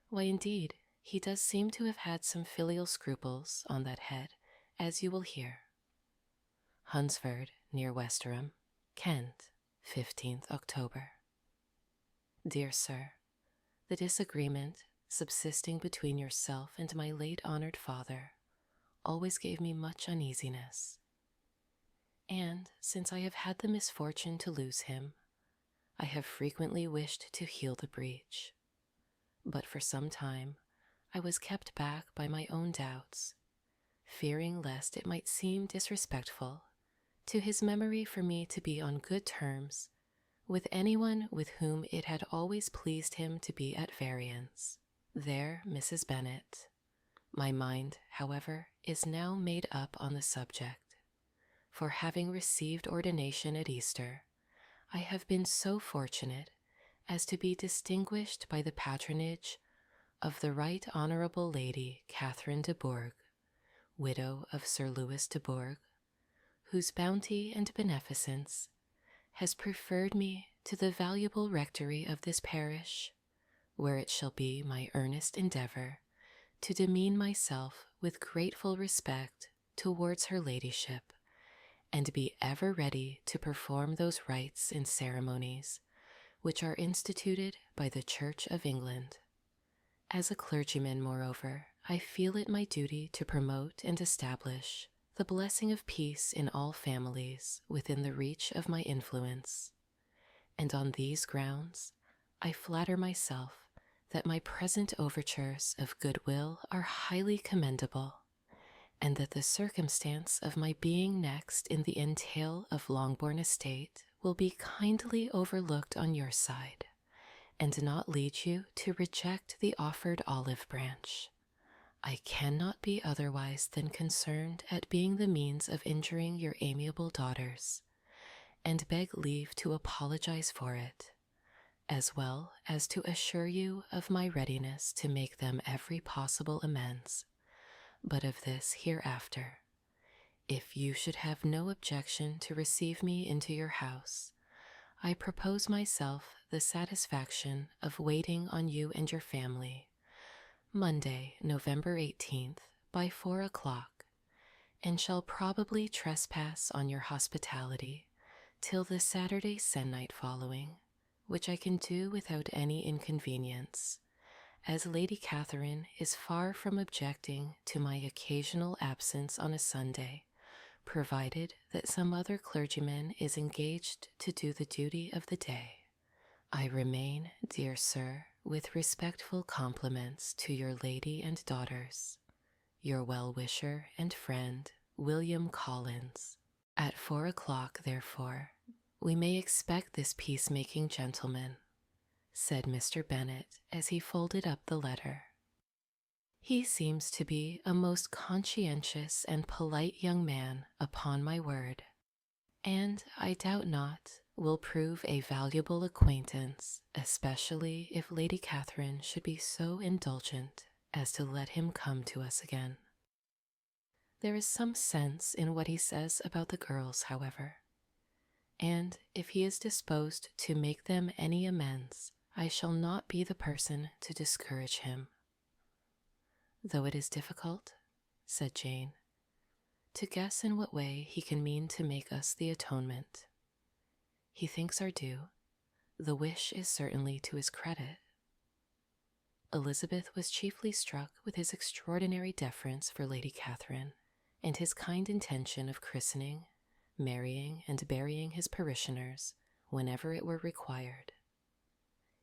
Why, indeed, he does seem to have had some filial scruples on that head, as you will hear. Hunsford, near Westerham, Kent, 15th October. Dear Sir, the disagreement subsisting between yourself and my late honored father always gave me much uneasiness, and since I have had the misfortune to lose him, I have frequently wished to heal the breach, but for some time I was kept back by my own doubts, fearing lest it might seem disrespectful to his memory for me to be on good terms with anyone with whom it had always pleased him to be at variance. There, Mrs. Bennet. My mind, however, is now made up on the subject, for having received ordination at Easter, I have been so fortunate as to be distinguished by the patronage of the Right Honourable Lady Catherine de Bourgh, widow of Sir Louis de Bourgh, whose bounty and beneficence has preferred me to the valuable rectory of this parish, where it shall be my earnest endeavour to demean myself with grateful respect towards her ladyship, and be ever ready to perform those rites and ceremonies which are instituted by the Church of England. As a clergyman, moreover, I feel it my duty to promote and establish the blessing of peace in all families within the reach of my influence, and on these grounds I flatter myself that my present overtures of goodwill are highly commendable, and that the circumstance of my being next in the entail of Longbourn estate will be kindly overlooked on your side, and not lead you to reject the offered olive branch. I cannot be otherwise than concerned at being the means of injuring your amiable daughters, and beg leave to apologize for it, as well as to assure you of my readiness to make them every possible amends. But of this hereafter. If you should have no objection to receive me into your house, I propose myself the satisfaction of waiting on you and your family, Monday, November 18th, by 4 o'clock, and shall probably trespass on your hospitality till the Saturday se'nnight following, which I can do without any inconvenience, as Lady Catherine is far from objecting to my occasional absence on a Sunday, provided that some other clergyman is engaged to do the duty of the day. I remain, dear sir, with respectful compliments to your lady and daughters, your well-wisher and friend, William Collins. At 4 o'clock, therefore, we may expect this peacemaking gentleman, said Mr. Bennet as he folded up the letter. He seems to be a most conscientious and polite young man, upon my word, and I doubt not will prove a valuable acquaintance, especially if Lady Catherine should be so indulgent as to let him come to us again. There is some sense in what he says about the girls, however, and if he is disposed to make them any amends, I shall not be the person to discourage him. Though it is difficult, said Jane, to guess in what way he can mean to make us the atonement. He thinks our due. The wish is certainly to his credit. Elizabeth was chiefly struck with his extraordinary deference for Lady Catherine, and his kind intention of christening, marrying, and burying his parishioners whenever it were required.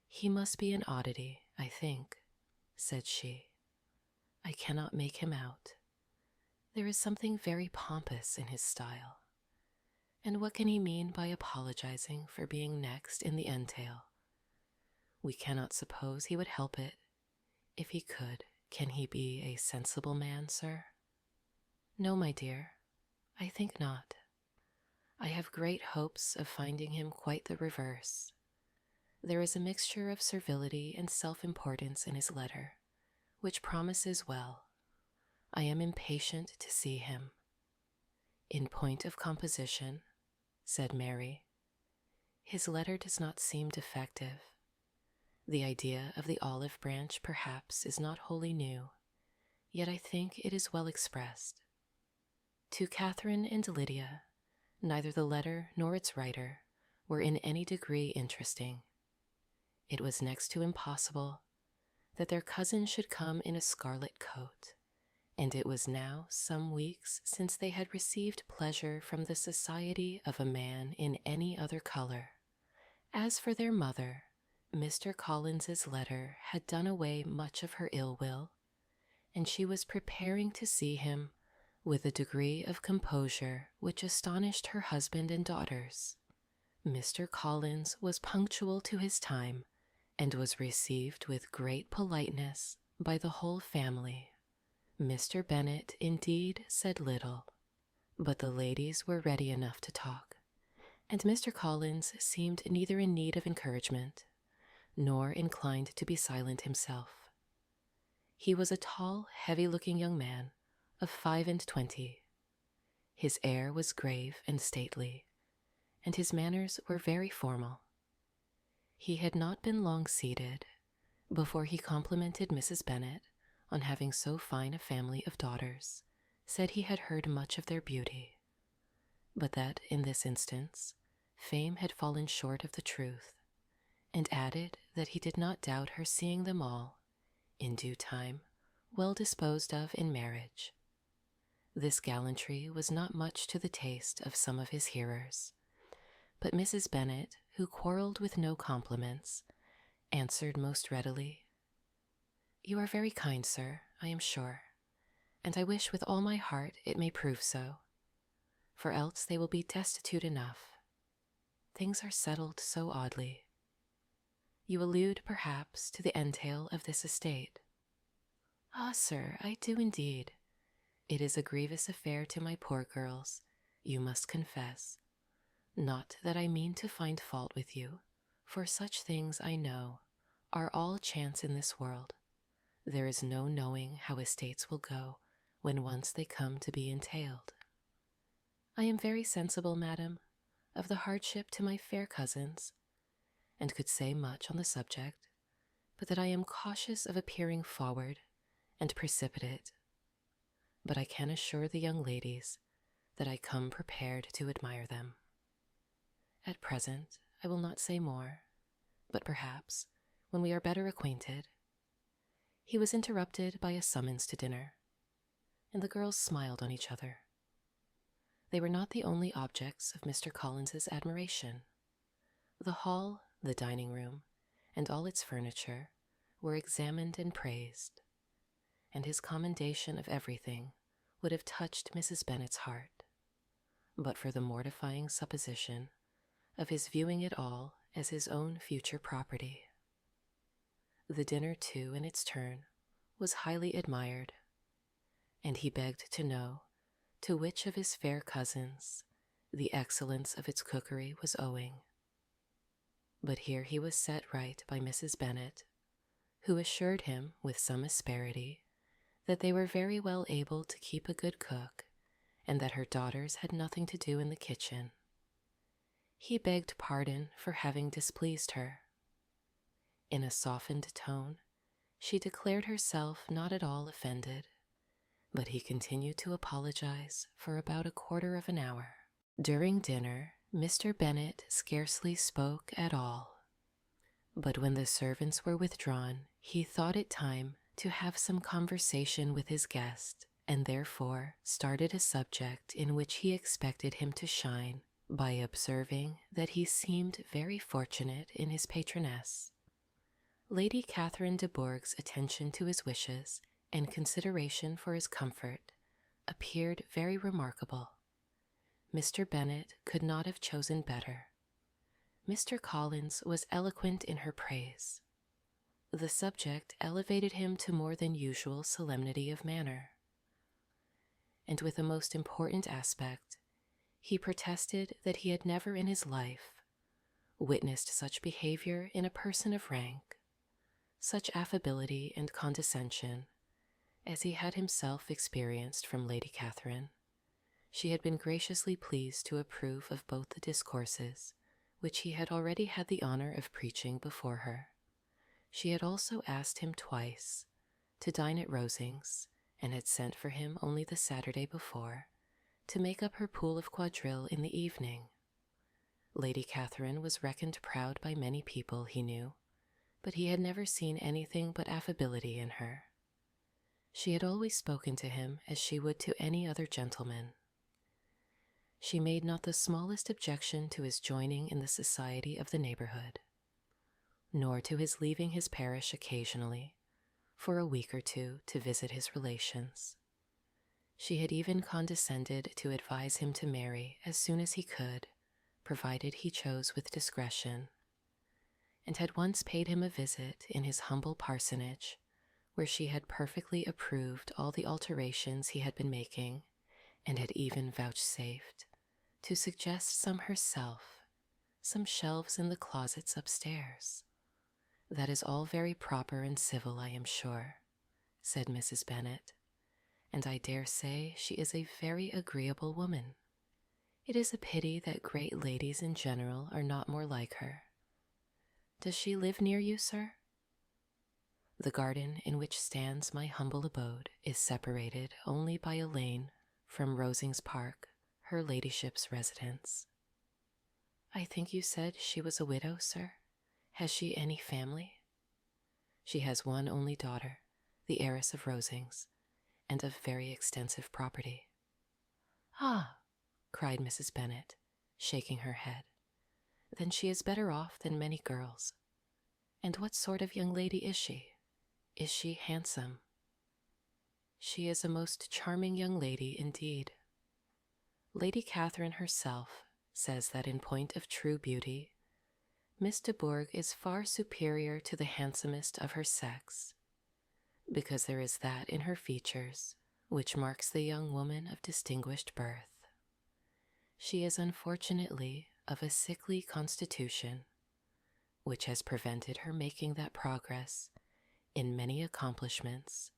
He must be an oddity, I think, said she. I cannot make him out. There is something very pompous in his style. And what can he mean by apologizing for being next in the entail? We cannot suppose he would help it. If he could, can he be a sensible man, sir? No, my dear, I think not. I have great hopes of finding him quite the reverse. There is a mixture of servility and self-importance in his letter, which promises well. I am impatient to see him. In point of composition, said Mary, his letter does not seem defective. The idea of the olive branch perhaps is not wholly new, yet I think it is well expressed. To Catherine and Lydia, neither the letter nor its writer were in any degree interesting. It was next to impossible that their cousin should come in a scarlet coat, and it was now some weeks since they had received pleasure from the society of a man in any other color. As for their mother, Mr. Collins's letter had done away much of her ill will, and she was preparing to see him with a degree of composure which astonished her husband and daughters. Mr. Collins was punctual to his time and was received with great politeness by the whole family. Mr. Bennet indeed said little, but the ladies were ready enough to talk, and Mr. Collins seemed neither in need of encouragement nor inclined to be silent himself. He was a tall, heavy-looking young man of 25. His air was grave and stately, and his manners were very formal. He had not been long seated before he complimented Mrs. Bennet on having so fine a family of daughters, said he had heard much of their beauty, but that in this instance fame had fallen short of the truth, and added that he did not doubt her seeing them all, in due time, well disposed of in marriage. This gallantry was not much to the taste of some of his hearers, but Mrs. Bennet, who quarrelled with no compliments, answered most readily, "You are very kind, sir, I am sure, and I wish with all my heart it may prove so, for else they will be destitute enough. Things are settled so oddly. You allude, perhaps, to the entail of this estate." "Ah, sir, I do indeed. It is a grievous affair to my poor girls, you must confess. Not that I mean to find fault with you, for such things, I know, are all chance in this world. There is no knowing how estates will go when once they come to be entailed. I am very sensible, madam, of the hardship to my fair cousins, and could say much on the subject, but that I am cautious of appearing forward and precipitate. But I can assure the young ladies that I come prepared to admire them. At present I will not say more, but perhaps, when we are better acquainted—" He was interrupted by a summons to dinner, and the girls smiled on each other. They were not the only objects of Mr. Collins's admiration. The hall, the dining room, and all its furniture were examined and praised, and his commendation of everything would have touched Mrs. Bennet's heart, but for the mortifying supposition of his viewing it all as his own future property. The dinner, too, in its turn, was highly admired, and he begged to know to which of his fair cousins the excellence of its cookery was owing. But here he was set right by Mrs. Bennet, who assured him with some asperity that they were very well able to keep a good cook, and that her daughters had nothing to do in the kitchen. He begged pardon for having displeased her. In a softened tone, she declared herself not at all offended, but he continued to apologize for about a quarter of an hour. During dinner, Mr. Bennet scarcely spoke at all, but when the servants were withdrawn, he thought it time to have some conversation with his guest, and therefore started a subject in which he expected him to shine by observing that he seemed very fortunate in his patroness. Lady Catherine de Bourgh's attention to his wishes and consideration for his comfort appeared very remarkable. Mr. Bennet could not have chosen better. Mr. Collins was eloquent in her praise. The subject elevated him to more than usual solemnity of manner, and with a most important aspect, he protested that he had never in his life witnessed such behavior in a person of rank, such affability and condescension as he had himself experienced from Lady Catherine. She had been graciously pleased to approve of both the discourses which he had already had the honor of preaching before her. She had also asked him twice to dine at Rosings, and had sent for him only the Saturday before to make up her pool of quadrille in the evening. Lady Catherine was reckoned proud by many people, he knew, but he had never seen anything but affability in her. She had always spoken to him as she would to any other gentleman. She made not the smallest objection to his joining in the society of the neighborhood, nor to his leaving his parish occasionally for a week or two to visit his relations. She had even condescended to advise him to marry as soon as he could, provided he chose with discretion, and had once paid him a visit in his humble parsonage, where she had perfectly approved all the alterations he had been making, and had even vouchsafed to suggest some herself, some shelves in the closets upstairs. "That is all very proper and civil, I am sure," said Mrs. Bennet, "and I dare say she is a very agreeable woman. It is a pity that great ladies in general are not more like her. Does she live near you, sir?" "The garden in which stands my humble abode is separated only by a lane from Rosings Park, her ladyship's residence." "I think you said she was a widow, sir. Has she any family?" "She has one only daughter, the heiress of Rosings, and of very extensive property." "Ah!" cried Mrs. Bennet, shaking her head. "Then she is better off than many girls. And what sort of young lady is she? Is she handsome?" "She is a most charming young lady indeed. Lady Catherine herself says that in point of true beauty, Miss de Bourgh is far superior to the handsomest of her sex, because there is that in her features which marks the young woman of distinguished birth. She is unfortunately of a sickly constitution, which has prevented her making that progress in many accomplishments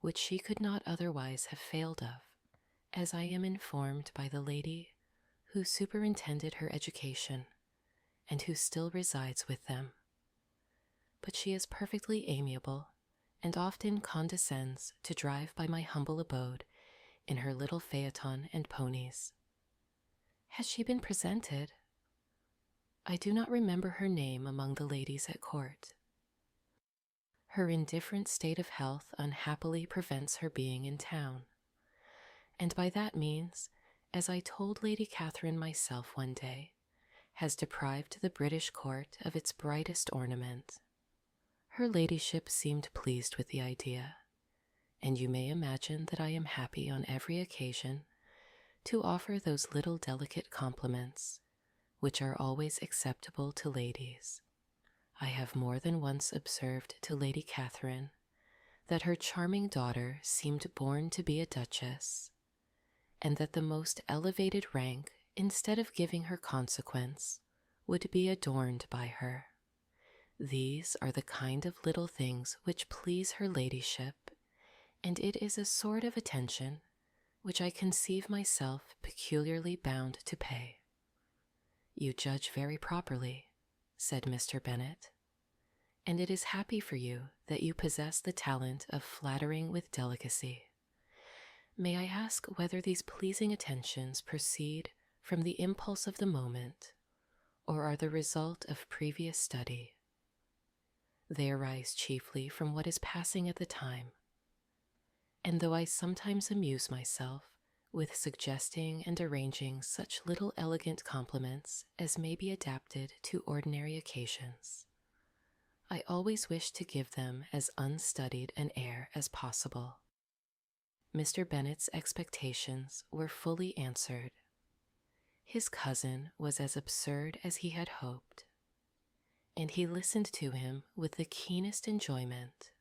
which she could not otherwise have failed of, as I am informed by the lady who superintended her education, and who still resides with them. But she is perfectly amiable, and often condescends to drive by my humble abode in her little phaeton and ponies." "Has she been presented?" "I do not remember her name among the ladies at court. Her indifferent state of health unhappily prevents her being in town, and by that means, as I told Lady Catherine myself one day, has deprived the British court of its brightest ornament. Her ladyship seemed pleased with the idea, and you may imagine that I am happy on every occasion to offer those little delicate compliments which are always acceptable to ladies. I have more than once observed to Lady Catherine that her charming daughter seemed born to be a duchess, and that the most elevated rank, instead of giving her consequence, would be adorned by her. These are the kind of little things which please her ladyship, and it is a sort of attention which I conceive myself peculiarly bound to pay." "You judge very properly," said Mr. Bennet, "and it is happy for you that you possess the talent of flattering with delicacy. May I ask whether these pleasing attentions proceed from the impulse of the moment, or are the result of previous study?" "They arise chiefly from what is passing at the time, and though I sometimes amuse myself with suggesting and arranging such little elegant compliments as may be adapted to ordinary occasions, I always wish to give them as unstudied an air as possible." Mr. Bennet's expectations were fully answered. His cousin was as absurd as he had hoped, and he listened to him with the keenest enjoyment,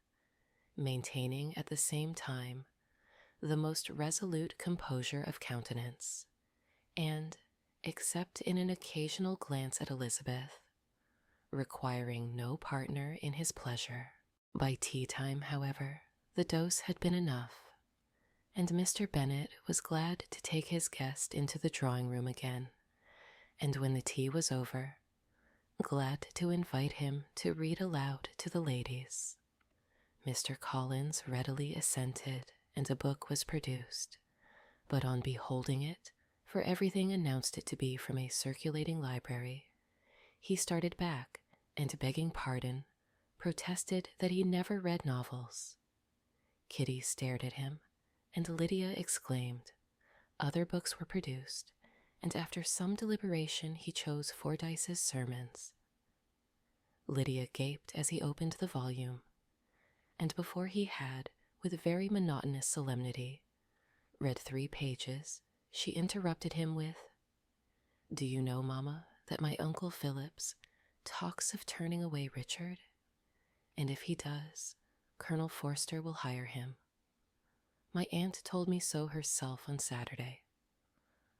maintaining at the same time the most resolute composure of countenance, and, except in an occasional glance at Elizabeth, requiring no partner in his pleasure. By tea time, however, the dose had been enough, and Mr. Bennet was glad to take his guest into the drawing-room again, and when the tea was over, glad to invite him to read aloud to the ladies. Mr. Collins readily assented, and a book was produced, but on beholding it, for everything announced it to be from a circulating library, he started back, and begging pardon, protested that he never read novels. Kitty stared at him, and Lydia exclaimed. Other books were produced, and after some deliberation he chose Fordyce's Sermons. Lydia gaped as he opened the volume, and before he had, with very monotonous solemnity, read 3 pages, she interrupted him with, Do you know, Mamma, that my Uncle Phillips talks of turning away Richard? And if he does, Colonel Forster will hire him. My aunt told me so herself on Saturday.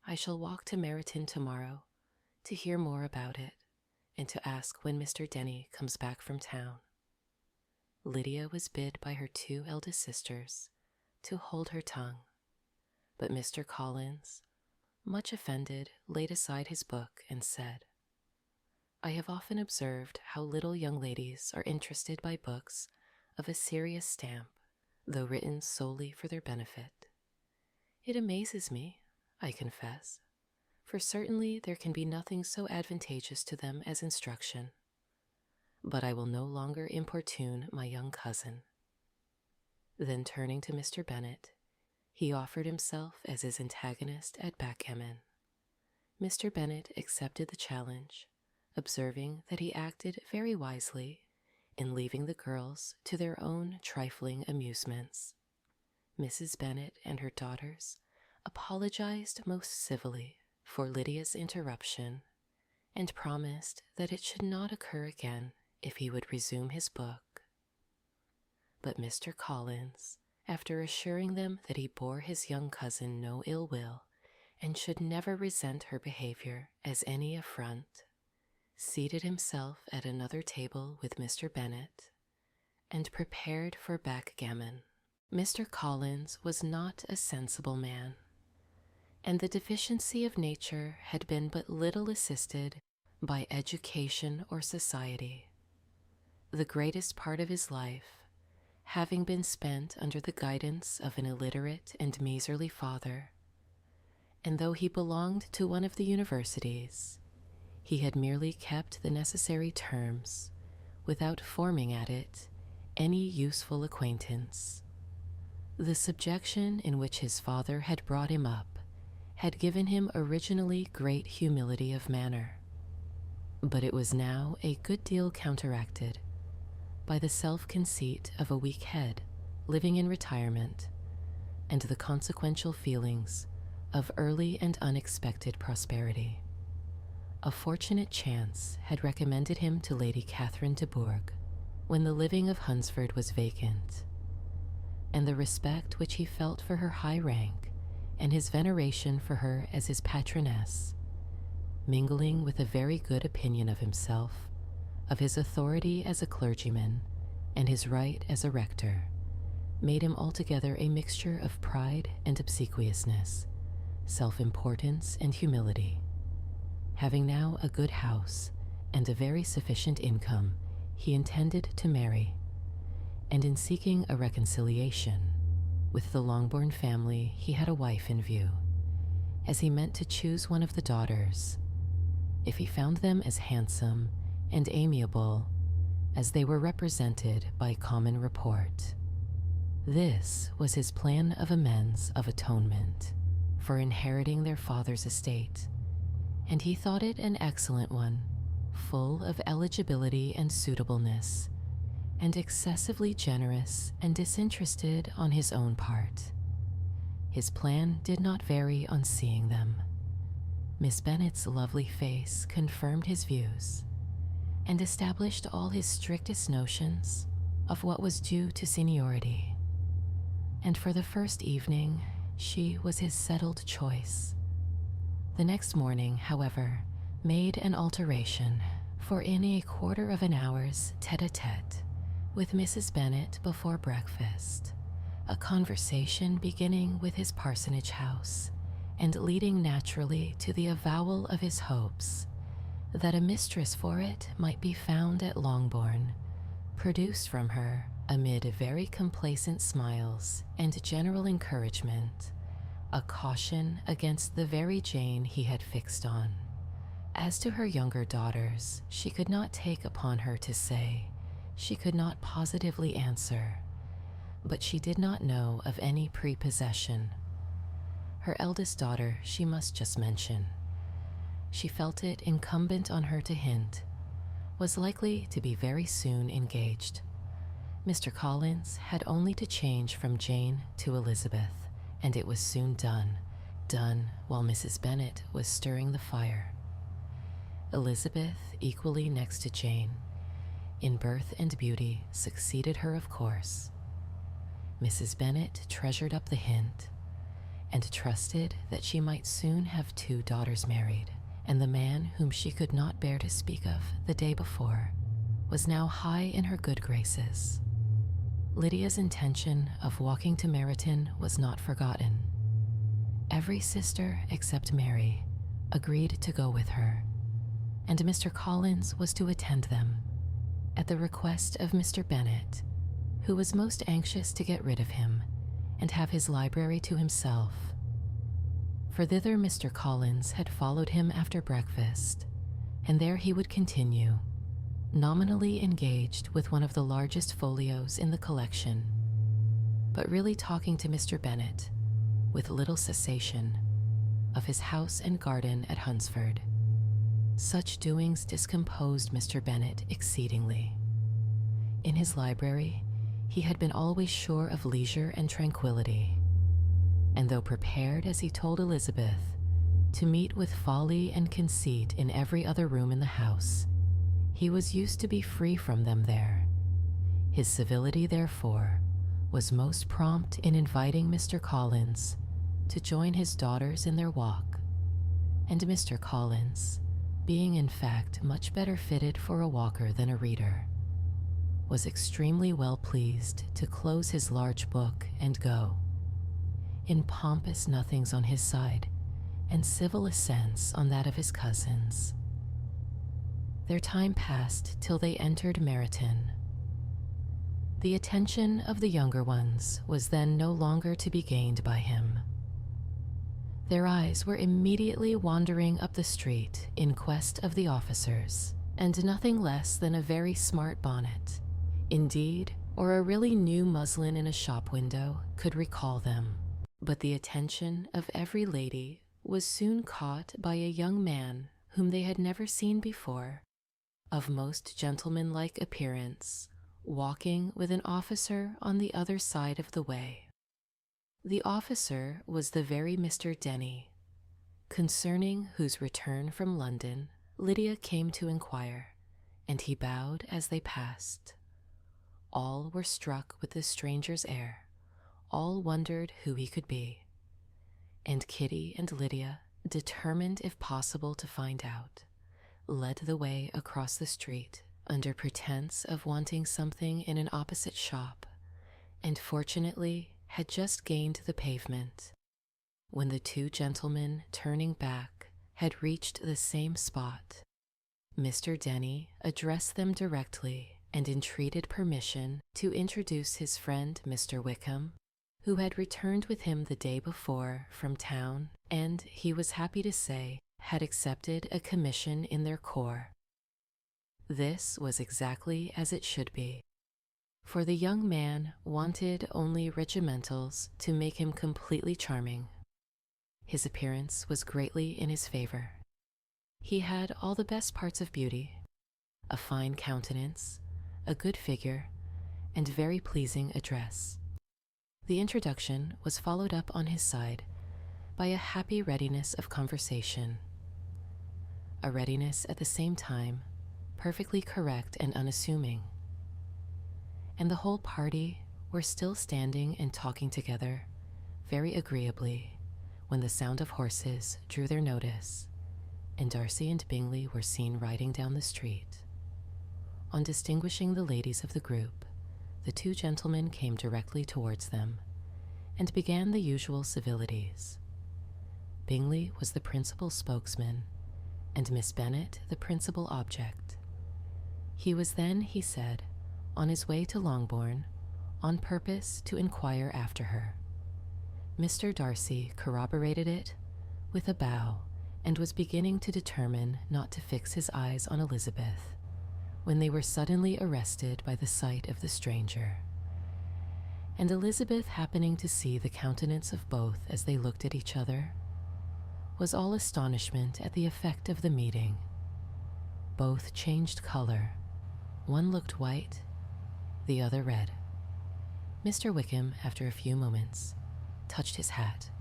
I shall walk to Meryton tomorrow to hear more about it and to ask when Mr. Denny comes back from town. Lydia was bid by her 2 eldest sisters to hold her tongue, but Mr. Collins, much offended, laid aside his book and said, I have often observed how little young ladies are interested by books of a serious stamp, though written solely for their benefit. It amazes me, I confess, for certainly there can be nothing so advantageous to them as instruction. But I will no longer importune my young cousin. Then turning to Mr. Bennet, he offered himself as his antagonist at backgammon. Mr. Bennet accepted the challenge, observing that he acted very wisely in leaving the girls to their own trifling amusements. Mrs. Bennet and her daughters apologized most civilly for Lydia's interruption and promised that it should not occur again if he would resume his book. But Mr. Collins, after assuring them that he bore his young cousin no ill will and should never resent her behavior as any affront, seated himself at another table with Mr. Bennet and prepared for backgammon. Mr. Collins was not a sensible man, and the deficiency of nature had been but little assisted by education or society. The greatest part of his life having been spent under the guidance of an illiterate and miserly father, and though he belonged to one of the universities, he had merely kept the necessary terms without forming at it any useful acquaintance. The subjection in which his father had brought him up had given him originally great humility of manner, but it was now a good deal counteracted by the self-conceit of a weak head living in retirement and the consequential feelings of early and unexpected prosperity. A fortunate chance had recommended him to Lady Catherine de Bourgh when the living of Hunsford was vacant, and the respect which he felt for her high rank and his veneration for her as his patroness, mingling with a very good opinion of himself, of his authority as a clergyman, and his right as a rector, made him altogether a mixture of pride and obsequiousness, self-importance and humility. Having now a good house and a very sufficient income, he intended to marry, and in seeking a reconciliation with the Longbourn family, he had a wife in view, as he meant to choose one of the daughters, if he found them as handsome and amiable as they were represented by common report. This was his plan of amends of atonement for inheriting their father's estate, and he thought it an excellent one, full of eligibility and suitableness, and excessively generous and disinterested on his own part. His plan did not vary on seeing them. Miss Bennet's lovely face confirmed his views, and established all his strictest notions of what was due to seniority. And for the first evening, she was his settled choice. The next morning, however, made an alteration, for in a quarter of an hour's tete-a-tete with Mrs. Bennet before breakfast, a conversation beginning with his parsonage house and leading naturally to the avowal of his hopes that a mistress for it might be found at Longbourn, produced from her, amid very complacent smiles and general encouragement, a caution against the very Jane he had fixed on. As to her younger daughters, she could not take upon her to say, she could not positively answer, but she did not know of any prepossession. Her eldest daughter she must just mention. She felt it incumbent on her to hint, was likely to be very soon engaged. Mr. Collins had only to change from Jane to Elizabeth, and it was soon done while Mrs. Bennet was stirring the fire. Elizabeth, equally next to Jane, in birth and beauty, succeeded her, of course. Mrs. Bennet treasured up the hint and trusted that she might soon have 2 daughters married, and the man whom she could not bear to speak of the day before was now high in her good graces. Lydia's intention of walking to Meryton was not forgotten. Every sister except Mary agreed to go with her, and Mr. Collins was to attend them, at the request of Mr. Bennet, who was most anxious to get rid of him and have his library to himself. For thither Mr. Collins had followed him after breakfast, and there he would continue, nominally engaged with one of the largest folios in the collection, but really talking to Mr. Bennet, with little cessation, of his house and garden at Hunsford. Such doings discomposed Mr. Bennet exceedingly. In his library, he had been always sure of leisure and tranquility, and though prepared, as he told Elizabeth, to meet with folly and conceit in every other room in the house, he was used to be free from them there. His civility, therefore, was most prompt in inviting Mr. Collins to join his daughters in their walk, and Mr. Collins, being in fact much better fitted for a walker than a reader, was extremely well pleased to close his large book and go, in pompous nothings on his side and civil assents on that of his cousins. Their time passed till they entered Meryton. The attention of the younger ones was then no longer to be gained by him. Their eyes were immediately wandering up the street in quest of the officers, and nothing less than a very smart bonnet, indeed, or a really new muslin in a shop window, could recall them. But the attention of every lady was soon caught by a young man whom they had never seen before, of most gentlemanlike appearance, walking with an officer on the other side of the way. The officer was the very Mr. Denny, concerning whose return from London Lydia came to inquire, and he bowed as they passed. All were struck with the stranger's air, all wondered who he could be, and Kitty and Lydia, determined if possible to find out, led the way across the street under pretense of wanting something in an opposite shop, and fortunately had just gained the pavement, when the 2 gentlemen, turning back, had reached the same spot. Mr. Denny addressed them directly and entreated permission to introduce his friend Mr. Wickham, who had returned with him the day before from town, and, he was happy to say, had accepted a commission in their corps. This was exactly as it should be, for the young man wanted only regimentals to make him completely charming. His appearance was greatly in his favor. He had all the best parts of beauty, a fine countenance, a good figure, and very pleasing address. The introduction was followed up on his side by a happy readiness of conversation, a readiness at the same time perfectly correct and unassuming, and the whole party were still standing and talking together very agreeably when the sound of horses drew their notice, and Darcy and Bingley were seen riding down the street. On distinguishing the ladies of the group, the 2 gentlemen came directly towards them and began the usual civilities. Bingley was the principal spokesman, and Miss Bennet the principal object. He was then, he said, on his way to Longbourn, on purpose to inquire after her. Mr. Darcy corroborated it with a bow, and was beginning to determine not to fix his eyes on Elizabeth, when they were suddenly arrested by the sight of the stranger. And Elizabeth, happening to see the countenance of both as they looked at each other, was all astonishment at the effect of the meeting. Both changed color. One looked white, the other red. Mr. Wickham, after a few moments, touched his hat,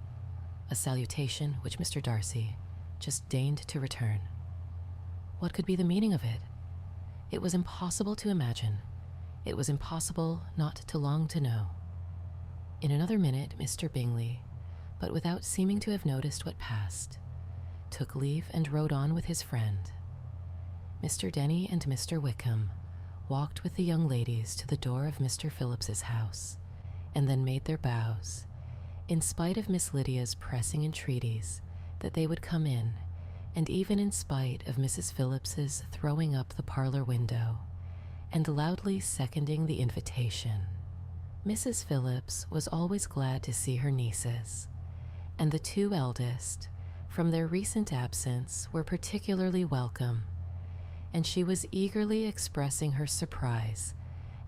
a salutation which Mr. Darcy just deigned to return. What could be the meaning of it? It was impossible to imagine. It was impossible not to long to know. In another minute, Mr. Bingley, but without seeming to have noticed what passed, took leave and rode on with his friend. Mr. Denny and Mr. Wickham walked with the young ladies to the door of Mr. Phillips's house, and then made their bows, in spite of Miss Lydia's pressing entreaties that they would come in, and even in spite of Mrs. Phillips's throwing up the parlor window and loudly seconding the invitation. Mrs. Phillips was always glad to see her nieces, and the two eldest, from their recent absence, were particularly welcome, and she was eagerly expressing her surprise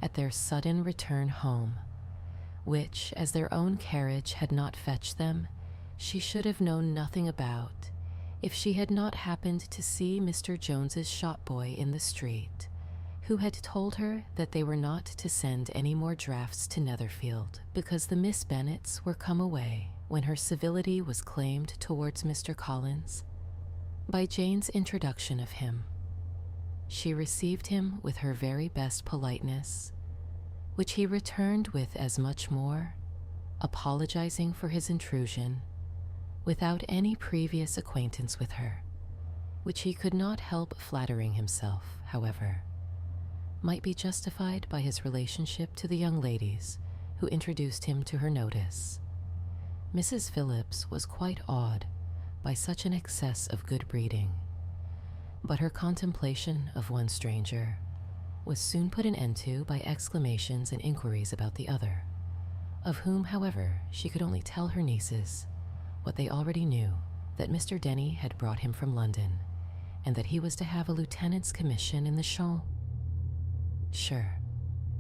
at their sudden return home, which, as their own carriage had not fetched them, she should have known nothing about if she had not happened to see Mr. Jones's shop-boy in the street, who had told her that they were not to send any more drafts to Netherfield because the Miss Bennets were come away when her civility was claimed towards Mr. Collins by Jane's introduction of him. She received him with her very best politeness, which he returned with as much more, apologizing for his intrusion, without any previous acquaintance with her, which he could not help flattering himself, however, might be justified by his relationship to the young ladies who introduced him to her notice. Mrs. Phillips was quite awed by such an excess of good breeding, but her contemplation of one stranger was soon put an end to by exclamations and inquiries about the other, of whom, however, she could only tell her nieces what they already knew, that Mr. Denny had brought him from London, and that he was to have a lieutenant's commission in the Champs. Sure,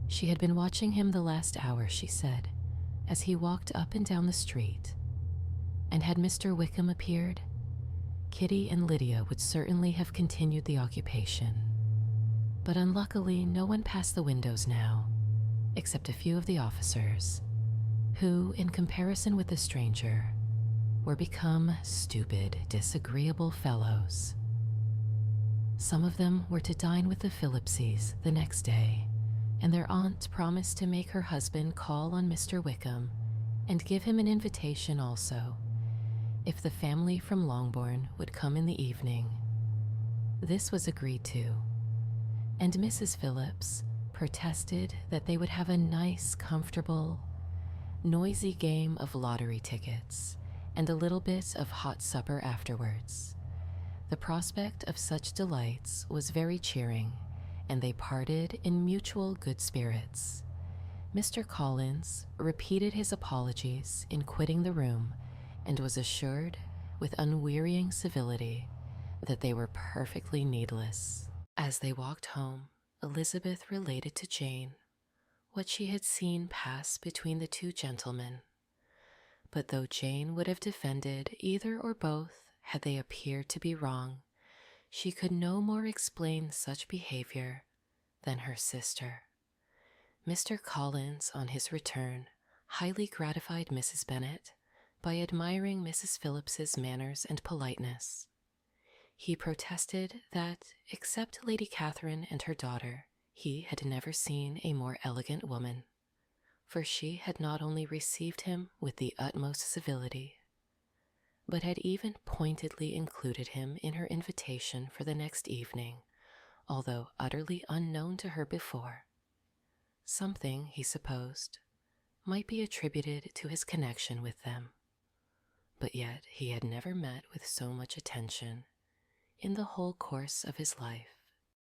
she had been watching him the last hour, she said, as he walked up and down the street, and had Mr. Wickham appeared, Kitty and Lydia would certainly have continued the occupation. But unluckily no one passed the windows now, except a few of the officers, who, in comparison with the stranger, were become stupid, disagreeable fellows. Some of them were to dine with the Phillipses the next day, and their aunt promised to make her husband call on Mr. Wickham and give him an invitation also, if the family from Longbourn would come in the evening. This was agreed to, and Mrs. Phillips protested that they would have a nice, comfortable, noisy game of lottery tickets and a little bit of hot supper afterwards. The prospect of such delights was very cheering, and they parted in mutual good spirits. Mr. Collins repeated his apologies in quitting the room, and was assured, with unwearying civility, that they were perfectly needless. As they walked home, Elizabeth related to Jane what she had seen pass between the two gentlemen, but though Jane would have defended either or both had they appeared to be wrong, she could no more explain such behavior than her sister. Mr. Collins, on his return, highly gratified Mrs. Bennet by admiring Mrs. Phillips's manners and politeness. He protested that, except Lady Catherine and her daughter, he had never seen a more elegant woman, for she had not only received him with the utmost civility, but had even pointedly included him in her invitation for the next evening, although utterly unknown to her before. Something, he supposed, might be attributed to his connection with them, but yet he had never met with so much attention in the whole course of his life.